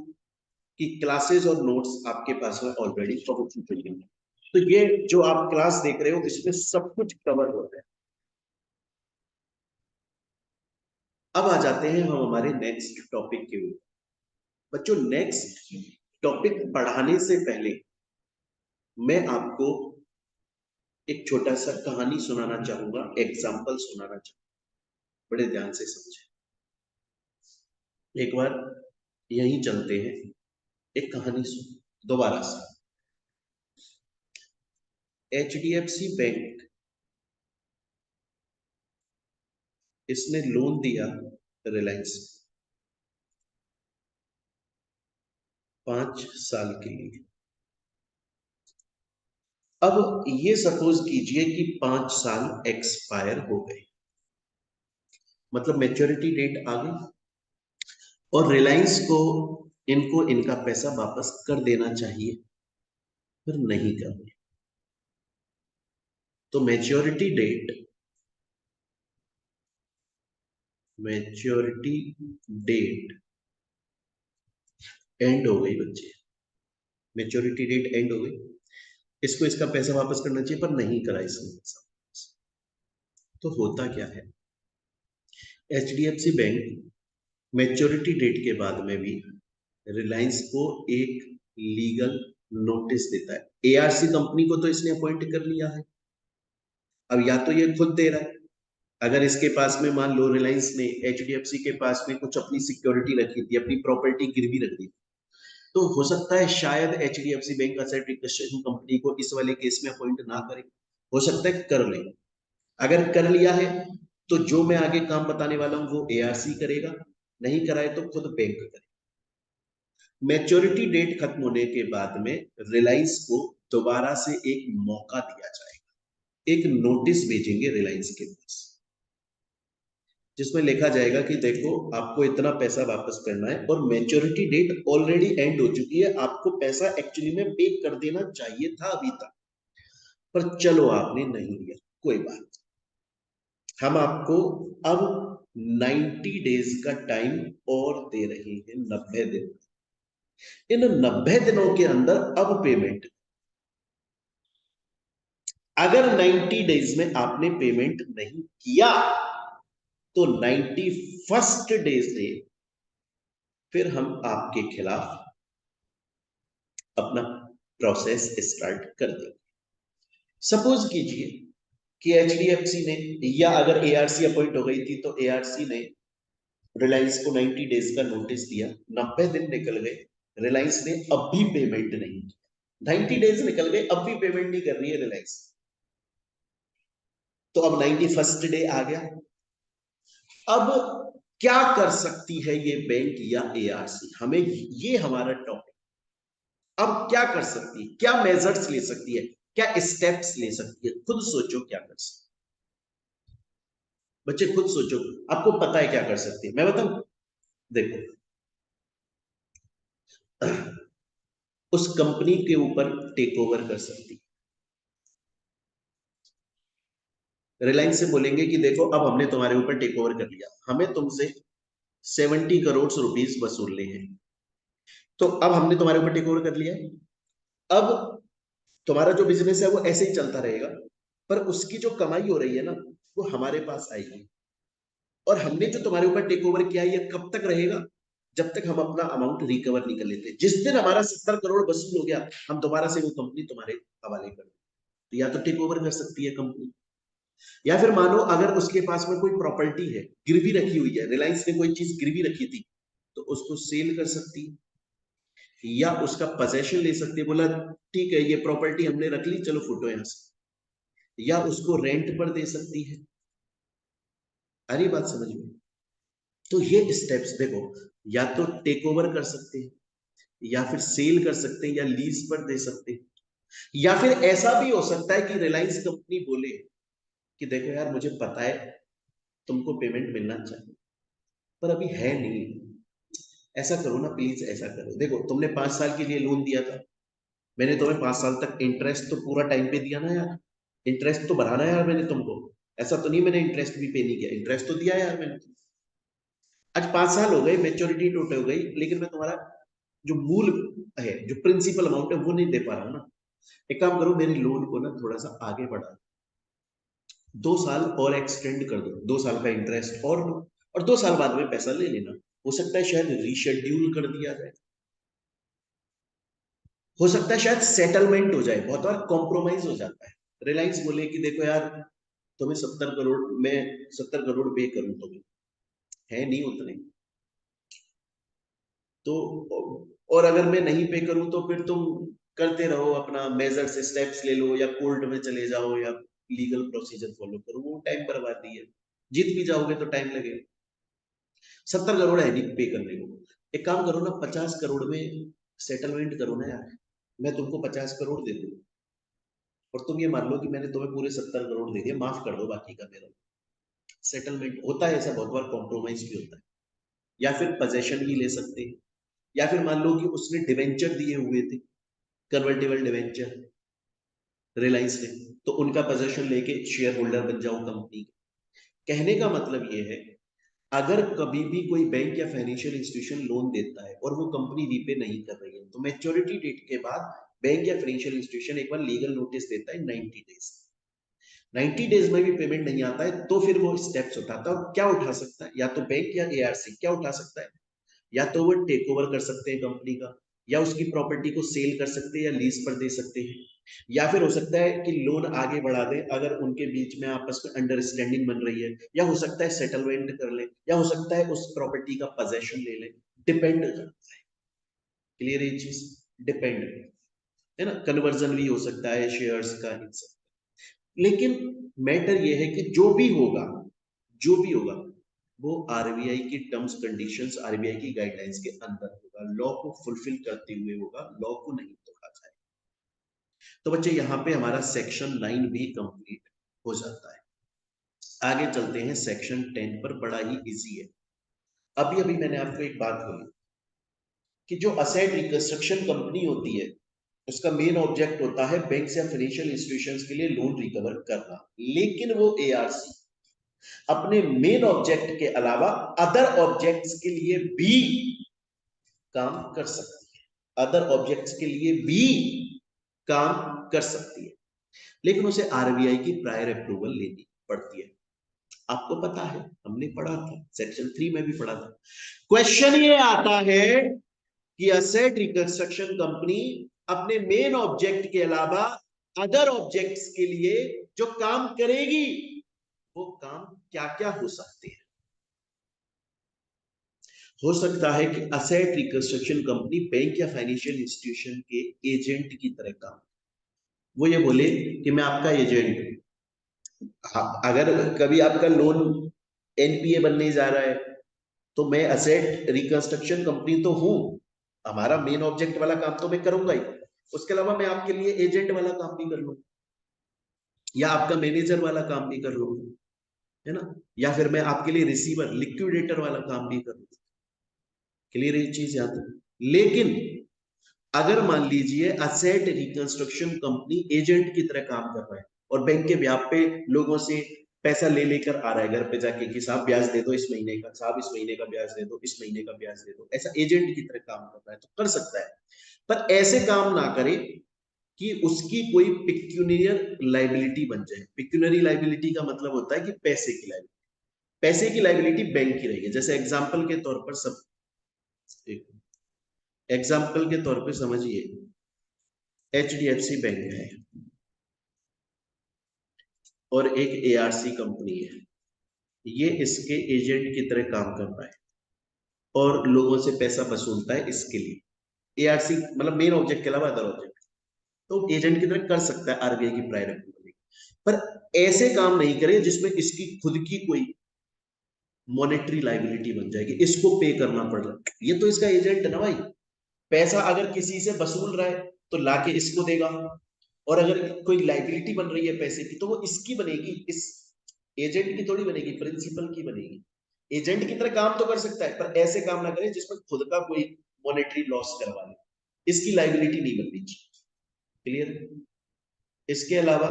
की क्लासेस और नोट्स आपके पास में ऑलरेडी पहुंच चुके हैं। तो ये जो आप क्लास देख रहे हो इसमें सब कुछ कवर हो रहा है। अब आ जाते हैं हम हमारे नेक्स्ट टॉपिक के ऊपर। बच्चों नेक्स्ट टॉपिक पढ़ाने से पहले मैं आपको एक छोटा सा कहानी सुनाना चाहूंगा, एग्जाम्पल सुनाना चाहूंगा, बड़े ध्यान से समझे। एक बार यहीं चलते हैं, एक कहानी सुन दोबारा से। एचडीएफसी बैंक, इसने लोन दिया रिलायंस 5 साल के लिए। अब ये सपोज कीजिए कि 5 साल एक्सपायर हो गए, मतलब मैच्योरिटी डेट आ गई, और रिलायंस को इनको इनका पैसा वापस कर देना चाहिए, फिर नहीं कर रहे। तो मैच्योरिटी डेट एंड हो गई बच्चे, मैच्योरिटी डेट एंड हो गई। इसको इसका पैसा वापस करना चाहिए पर नहीं करा इसने पैसा। तो होता क्या है, एचडीएफसी बैंक मैच्योरिटी डेट के बाद में भी रिलायंस को एक लीगल नोटिस देता है। एआरसी कंपनी को तो इसने अपॉइंट कर लिया है, अब या तो ये खुद दे रहा है, अगर इसके पास में मान लो रिलायंस ने एचडीएफसी के पास में कुछ अपनी सिक्योरिटी रखी थी, अपनी प्रॉपर्टी गिरवी रख दी, तो हो सकता है शायद HDFC bank asset reconstruction company को इस वाले केस में अपॉइंट ना करे, हो सकता है कर ले। अगर कर लिया है तो जो मैं आगे काम बताने वाला हूं वो एआरसी करेगा, नहीं कराए तो खुद बैंक करे। मैच्योरिटी डेट खत्म होने के बाद में रिलायंस को दोबारा से एक मौका दिया जाएगा, एक नोटिस भेजेंगे रिलायंस के पास, जिसमें लिखा जाएगा कि देखो आपको इतना पैसा वापस करना है और मैच्योरिटी डेट ऑलरेडी एंड हो चुकी है, आपको पैसा एक्चुअली में पे कर देना चाहिए था अभी तक, पर चलो आपने नहीं दिया, कोई बात, हम आपको अब 90 डेज का टाइम और दे रहे हैं, 90 दिन। इन 90 दिनों के अंदर अब पेमेंट, अगर 90 डेज में आपने पेमेंट नहीं किया तो 91st डे से फिर हम आपके खिलाफ अपना प्रोसेस स्टार्ट कर देंगे। सपोज कीजिए कि एचडीएफसी ने, या अगर एआरसी अपॉइंट हो गई थी तो एआरसी ने रिलायंस को 90 डेज का नोटिस दिया, 90 दिन निकल गए, रिलायंस ने अब भी पेमेंट नहीं की, 90 डेज निकल गए, अब भी पेमेंट नहीं कर रही है रिलायंस, तो अब 91st डे आ गया। अब क्या कर सकती है ये बैंक या एआरसी, हमें ये हमारा टॉपिक, अब क्या कर सकती है, क्या मेजर्स ले सकती है, क्या स्टेप्स ले सकती है, खुद सोचो क्या कर सकती है। बच्चे खुद सोचो, आपको पता है क्या कर सकती है, मैं बताऊं, देखो उस कंपनी के ऊपर टेक ओवर कर सकती है, रिलायंस से बोलेंगे कि देखो अब हमने तुम्हारे ऊपर टेक ओवर कर लिया, हमें तुमसे 70 करोड़ रुपीस वसूलने हैं, तो अब हमने तुम्हारे ऊपर टेक ओवर कर लिया है, अब तुम्हारा जो बिजनेस है वो ऐसे ही चलता रहेगा, पर उसकी जो कमाई हो रही है ना वो हमारे पास आएगी, और हमने जो तुम्हारे ऊपर टेक ओवर किया है ये कब तक रहेगा, जब तक हम अपना अमाउंट रिकवर नहीं कर लेते, जिस दिन हमारा 70 करोड़ वसूल हो गया हम दोबारा से वो कंपनी तुम्हारे हवाले कर दें। तो या तो टेक ओवर कर सकती है कंपनी, या फिर मानो अगर उसके पास में कोई प्रॉपर्टी है गिरवी रखी हुई है, रिलायंस ने कोई चीज गिरवी रखी थी तो उसको सेल कर सकती है, या उसका पोजेशन ले सकती है, बोला ठीक है ये प्रॉपर्टी हमने रख ली चलो फुटो यहां से, या उसको रेंट पर दे सकती है। अरे बात समझ में, तो ये स्टेप्स देखो, या तो टेक ओवर कर सकते हैं, या फिर सेल कर सकते हैं, या लीज पर दे सकते हैं, या फिर ऐसा भी हो सकता है कि रिलायंस कंपनी बोले कि देखो यार मुझे पता है तुमको पेमेंट मिलना चाहिए पर अभी है नहीं, ऐसा करो ना प्लीज, ऐसा करो, देखो तुमने 5 साल के लिए लोन दिया था, मैंने तुम्हें 5 साल तक इंटरेस्ट तो पूरा टाइम पे दिया ना यार, इंटरेस्ट तो बढ़ाना यार मैंने तुमको, ऐसा तो नहीं मैंने इंटरेस्ट भी पे नहीं किया, इंटरेस्ट तो दिया यार मैंने। आज 5 साल हो गए, मेच्योरिटी टोट हो गई, लेकिन मैं तुम्हारा जो मूल है, जो प्रिंसिपल अमाउंट है वो नहीं दे पा रहा हूँ ना, एक काम करो मेरे लोन को ना थोड़ा सा आगे बढ़ा, 2 साल और एक्सटेंड कर दो, 2 साल का इंटरेस्ट और लो, और 2 साल बाद में पैसा ले लेना, हो सकता है शायद रीशेड्यूल कर दिया जाए, हो सकता है शायद सेटलमेंट हो जाए, बहुत बार कॉम्प्रोमाइज हो जाता है, रिलायंस बोले कि देखो यार तुम्हें 70 करोड़, मैं 70 करोड़ पे करूं तुम्हें, है नहीं उतने, तो और अगर मैं नहीं पे करूं तो फिर तुम करते रहो अपना मेजर्स स्टेप्स ले लो, या कोर्ट में चले जाओ, या लीगल प्रोसीजर फॉलो करो, वो टाइम बर्बादी है, जीत भी जाओगे तो टाइम लगेगा, 70 करोड़ है नहीं पे करने को, एक काम करो ना 50 करोड़ में सेटलमेंट करो ना यार, मैं तुमको 50 करोड़ दे दूं और तुम ये मान लो कि मैंने तुम्हें पूरे 70 करोड़ दे दिए, माफ कर दो बाकी का मेरा, सेटलमेंट होता है ऐसा, बहुत बार कॉम्प्रोमाइज भी होता है, या फिर पोजेशन भी ले सकते हैं, या फिर मान लो कि उसने डिवेंचर दिए हुए थे, कन्वर्टेबल डिवेंचर रिलायंस ने, तो उनका पोजेशन लेके शेयर होल्डर बन जाओ कंपनी। कहने का मतलब ये है, अगर कभी भी कोई बैंक या फाइनेंशियल इंस्टीट्यूशन लोन देता है और वो कंपनी रीपे नहीं कर रही है तो मैच्योरिटी डेट के बाद बैंक या फाइनेंशियल इंस्टीट्यूशन एक बार लीगल नोटिस देता है 90 डेज, 90 डेज में भी पेमेंट नहीं आता है तो फिर वो स्टेप्स उठाता है, और क्या उठा सकता है, या तो बैंक या एआरसी क्या उठा सकता है, या तो वो टेक ओवर कर सकते हैं कंपनी का, या उसकी प्रॉपर्टी को सेल कर सकते हैं या लीज पर दे सकते हैं, या फिर हो सकता है कि लोन आगे बढ़ा दें अगर उनके बीच में आपस में अंडरस्टैंडिंग बन रही है, या हो सकता है सेटलमेंट कर लें, या हो सकता है उस प्रॉपर्टी का पोजेशन ले लें। डिपेंड करता है। क्लियर ये चीज? डिपेंड है ना। कन्वर्जन भी हो सकता है शेयर्स का, इन सब। लेकिन मैटर ये है कि जो भी होगा, जो भी होगा वो आरबीआई की टर्म्स कंडीशंस, आरबीआई की गाइडलाइंस के अंदर होगा, लॉ को फुलफिल करते हुए होगा, लॉ को नहीं तोड़ा जाएगा। तो बच्चे यहाँ पे हमारा सेक्शन 9 भी कंप्लीट हो जाता है। आगे चलते हैं सेक्शन 10 पर। बड़ा ही इजी है। अभी अभी मैंने आपको एक बात बोली कि जो असेट रिकंस्ट्रक्शन कंपनी होती है उसका मेन ऑब्जेक्ट होता है बैंक्स या फाइनेंशियल इंस्टीट्यूशंस के लिए लोन रिकवर करना, लेकिन वो एआरसी अपने मेन ऑब्जेक्ट के अलावा अदर ऑब्जेक्ट्स के लिए भी काम कर सकती है, अदर ऑब्जेक्ट्स के लिए भी काम कर सकती है, लेकिन उसे आरबीआई की प्रायर अप्रूवल लेनी पड़ती है। आपको पता है, हमने पढ़ा था, सेक्शन 3 में भी पढ़ा था। क्वेश्चन ये आता है कि असेट रिकंस्ट्रक्शन कंपनी अपने मेन ऑब्जेक्ट के अलावा अदर ऑब्जेक्ट्स के लिए जो काम करेगी वो काम क्या क्या हो सकते हैं। हो सकता है कि असेट रिकंस्ट्रक्शन कंपनी बैंक या फाइनेंशियल इंस्टीट्यूशन के एजेंट की तरह काम, वो ये बोले कि मैं आपका एजेंट हूं। अगर कभी आपका लोन एनपीए बनने जा रहा है तो मैं असेट रिकंस्ट्रक्शन कंपनी तो हूं, हमारा मेन ऑब्जेक्ट वाला काम तो मैं करूंगा ही, उसके अलावा मैं आपके लिए एजेंट वाला काम भी कर लूं, या आपका मैनेजर वाला काम भी कर लूं, है ना, या फिर मैं आपके लिए रिसीवर लिक्विडेटर वाला काम भी कर लूं। क्लियर ये चीज याद है? लेकिन अगर मान लीजिए असेट रिकंस्ट्रक्शन कंपनी एजेंट की तरह काम कर रहा है और बैंक के ब्याज पे लोगों से पैसा ले लेकर आ रहा है घर पे जाके कि साहब ब्याज दे दो इस महीने का, साहब इस महीने का ब्याज दे दो, इस महीने का ब्याज दे दो, ऐसा एजेंट की तरह काम कर रहा है तो कर सकता है। पर ऐसे काम ना करे कि उसकी कोई पिक्यूनियर लाइबिलिटी बन जाए। पिक्यूनरी लाइबिलिटी का मतलब होता है कि पैसे की लाइबिलिटी, पैसे की लाइबिलिटी बैंक की रहेगी। जैसे एग्जाम्पल के तौर पर सब, एग्जाम्पल के तौर पर समझिए, एचडीएफसी बैंक है और एक एआरसी कंपनी है, ये इसके एजेंट की तरह काम कर रहा है और लोगों से पैसा वसूलता है इसके लिए। एआरसी मतलब मेन ऑब्जेक्ट के अलावा अदर ऑब्जेक्ट, तो एजेंट की तरह कर सकता है आरबीआई की प्रायर अप्रूवल, पर ऐसे काम नहीं करे जिसमें इसकी खुद की कोई मॉनेटरी लाइबिलिटी बन जाएगी, इसको पे करना पड़ रहा है। ये तो इसका एजेंट है ना भाई, पैसा अगर किसी से वसूल रहा है तो लाके इसको देगा, और अगर कोई लाइबिलिटी बन रही है पैसे की तो वो इसकी बनेगी, इस एजेंट की थोड़ी बनेगी, प्रिंसिपल की बनेगी। एजेंट की तरह काम तो कर सकता है पर ऐसे काम ना करे जिसमें खुद का कोई मॉनेटरी लॉस करवा ले, इसकी लाइबिलिटी नहीं बननी चाहिए। क्लियर? इसके अलावा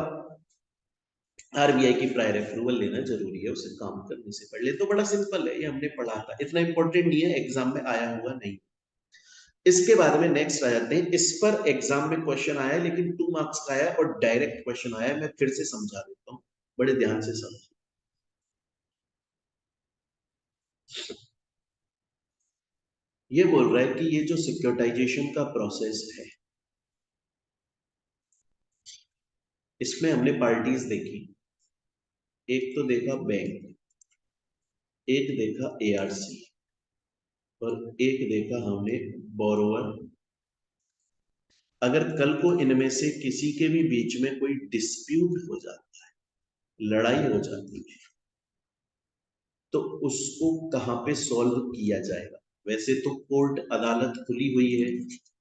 आरबीआई की प्रायर अप्रूवल लेना जरूरी है उसे काम करने से पहले। तो बड़ा सिंपल है, ये हमने पढ़ा था, इतना इंपॉर्टेंट नहीं है, एग्जाम में आया हुआ नहीं। इसके बाद में नेक्स्ट आ जाते हैं, इस पर एग्जाम में क्वेश्चन आया है लेकिन 2 मार्क्स का आया और डायरेक्ट क्वेश्चन आया है, मैं फिर से समझा देता हूँ, बड़े ध्यान से समझ। ये बोल रहा है कि ये जो सिक्योरिटाइजेशन का प्रोसेस है इसमें हमने पार्टीज देखी, एक तो देखा बैंक, एक देखा एआरसी, और एक देखा हमने बोरोवर। अगर कल को इनमें से किसी के भी बीच में कोई डिस्प्यूट हो जाता है, लड़ाई हो जाती है, तो उसको कहां पे सॉल्व किया जाएगा? वैसे तो कोर्ट अदालत खुली हुई है,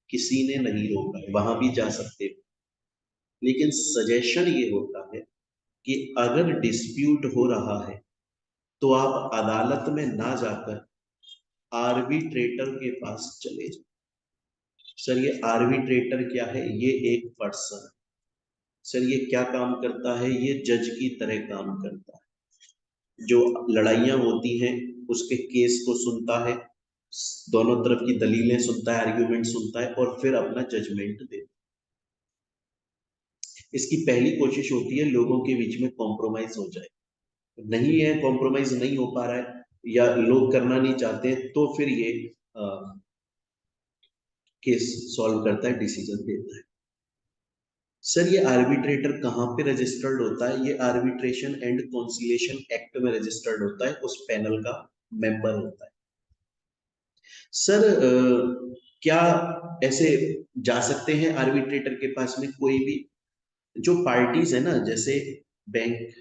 किसी ने नहीं रोका है, वहां भी जा सकते हैं, लेकिन सजेशन ये होता है कि अगर डिस्प्यूट हो रहा है तो आप अदालत में ना जाकर आर्बिट्रेटर के पास चले जाओ। सर ये आर्बिट्रेटर क्या है? ये एक पर्सन। सर ये क्या काम करता है? ये जज की तरह काम करता है, जो लड़ाइयां होती हैं उसके केस को सुनता है, दोनों तरफ की दलीलें सुनता है, आर्ग्यूमेंट सुनता है और फिर अपना जजमेंट देता है। इसकी पहली कोशिश होती है लोगों के बीच में कॉम्प्रोमाइज हो जाए, नहीं है कॉम्प्रोमाइज नहीं हो पा रहा है या लोग करना नहीं चाहते तो फिर ये केस सॉल्व करता है, डिसीजन देता है। सर ये आर्बिट्रेटर कहाँ पे रजिस्टर्ड होता है? ये आर्बिट्रेशन एंड कॉन्सिलिएशन एक्ट में रजिस्टर्ड होता है, उस पैनल का मेंबर होता है। सर क्या ऐसे जा सकते हैं आर्बिट्रेटर के पास में कोई भी जो पार्टीज है ना, जैसे बैंक,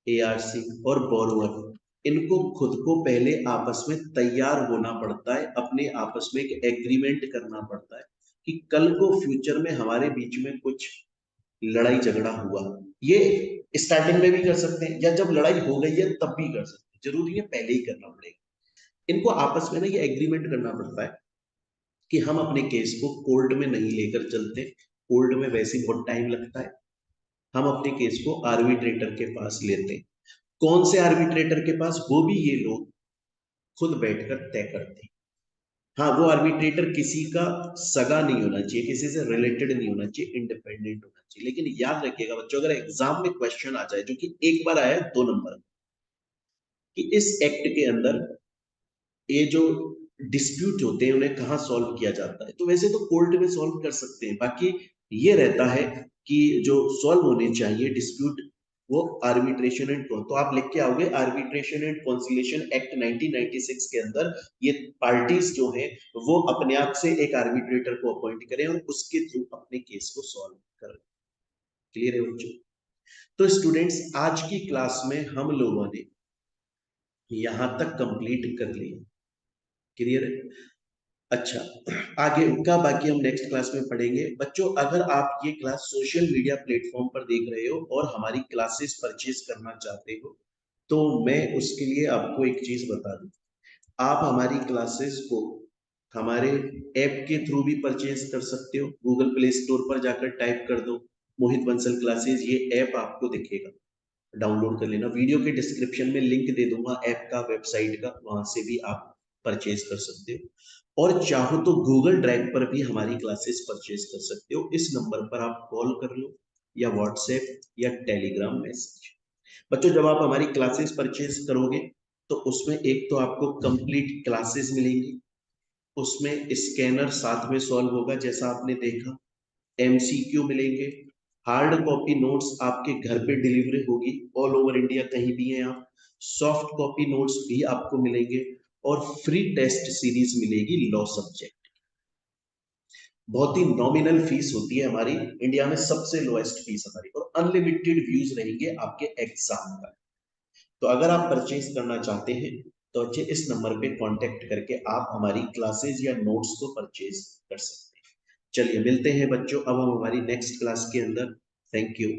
एआरसी और बोरोवर, इनको खुद को पहले आपस में तैयार होना पड़ता है, अपने आपस में एक एग्रीमेंट करना पड़ता है कि कल को फ्यूचर में हमारे बीच में कुछ लड़ाई झगड़ा हुआ, ये स्टार्टिंग में भी कर सकते हैं या जब लड़ाई हो गई है तब भी कर सकते हैं, जरूरी है पहले ही करना पड़ेगा। इनको आपस में ना ये एग्रीमेंट करना पड़ता है कि हम अपने केस को कोर्ट में नहीं लेकर चलते, कोर्ट में वैसे ही बहुत टाइम लगता है, हम अपने केस को आर्बिट्रेटर के पास लेते हैं। कौन से आर्बिट्रेटर के पास? वो भी ये लोग खुद बैठकर तय करते हैं। हाँ, वो आर्बिट्रेटर किसी का सगा नहीं होना चाहिए, किसी से रिलेटेड नहीं होना चाहिए, इंडिपेंडेंट होना चाहिए। लेकिन याद रखिएगा बच्चों, अगर एग्जाम में क्वेश्चन आ जाए, जो कि एक बार आया 2 नंबर, कि इस एक्ट के अंदर ये जो डिस्प्यूट होते हैं उन्हें कहाँ सॉल्व किया जाता है, तो वैसे तो कोर्ट में सॉल्व कर सकते हैं, बाकी ये रहता है कि जो सॉल्व होने चाहिए डिस्प्यूट, वो आर्बिट्रेशन एंड, तो आप लिख के आओगे आर्बिट्रेशन एंड कॉन्सिलिएशन एक्ट 1996 के अंदर ये पार्टीज जो हैं वो अपने आप से एक आर्बिट्रेटर को अपॉइंट करें और उसके थ्रू अपने केस को सॉल्व करें। क्लियर है बच्चों? तो स्टूडेंट्स, आज की क्लास में हम लोगों ने यहां तक कंप्लीट कर लिया। क्लियर है? अच्छा, आगे का बाकी हम नेक्स्ट क्लास में पढ़ेंगे। बच्चों, अगर आप ये क्लास सोशल मीडिया प्लेटफॉर्म पर देख रहे हो और हमारी क्लासेस परचेज करना चाहते हो, तो मैं उसके लिए आपको एक चीज बता दूं, आप हमारी क्लासेस को हमारे ऐप के थ्रू भी परचेज कर सकते हो। गूगल प्ले स्टोर पर जाकर टाइप कर दो मोहित बंसल क्लासेस, ये ऐप आपको दिखेगा, डाउनलोड कर लेना। वीडियो के डिस्क्रिप्शन में लिंक दे दूंगा ऐप का, वेबसाइट का, वहां से भी आप परचेज कर सकते हो। और चाहो तो गूगल ड्राइव पर भी हमारी क्लासेस परचेज कर सकते हो। इस नंबर पर आप कॉल कर लो या व्हाट्सएप या टेलीग्राम मैसेज। बच्चों, जब आप हमारी क्लासेस परचेज करोगे तो उसमें एक तो आपको कंप्लीट क्लासेस मिलेंगी, उसमें स्कैनर साथ में सॉल्व होगा जैसा आपने देखा, एमसीक्यू मिलेंगे, हार्ड कॉपी नोट्स आपके घर पे डिलीवरी होगी, ऑल ओवर इंडिया कहीं भी हैं आप, सॉफ्ट कॉपी नोट्स भी आपको मिलेंगे और फ्री टेस्ट सीरीज मिलेगी लॉ सब्जेक्ट। बहुत ही नॉमिनल फीस होती है हमारी, इंडिया में सबसे लोएस्ट फीस हमारी, और अनलिमिटेड व्यूज रहेंगे आपके एग्जाम पर। तो अगर आप परचेज करना चाहते हैं तो अच्छे इस नंबर पे कांटेक्ट करके आप हमारी क्लासेस या नोट्स को परचेज कर सकते हैं। चलिए मिलते हैं बच्चों अब हम हमारी नेक्स्ट क्लास के अंदर। Thank you.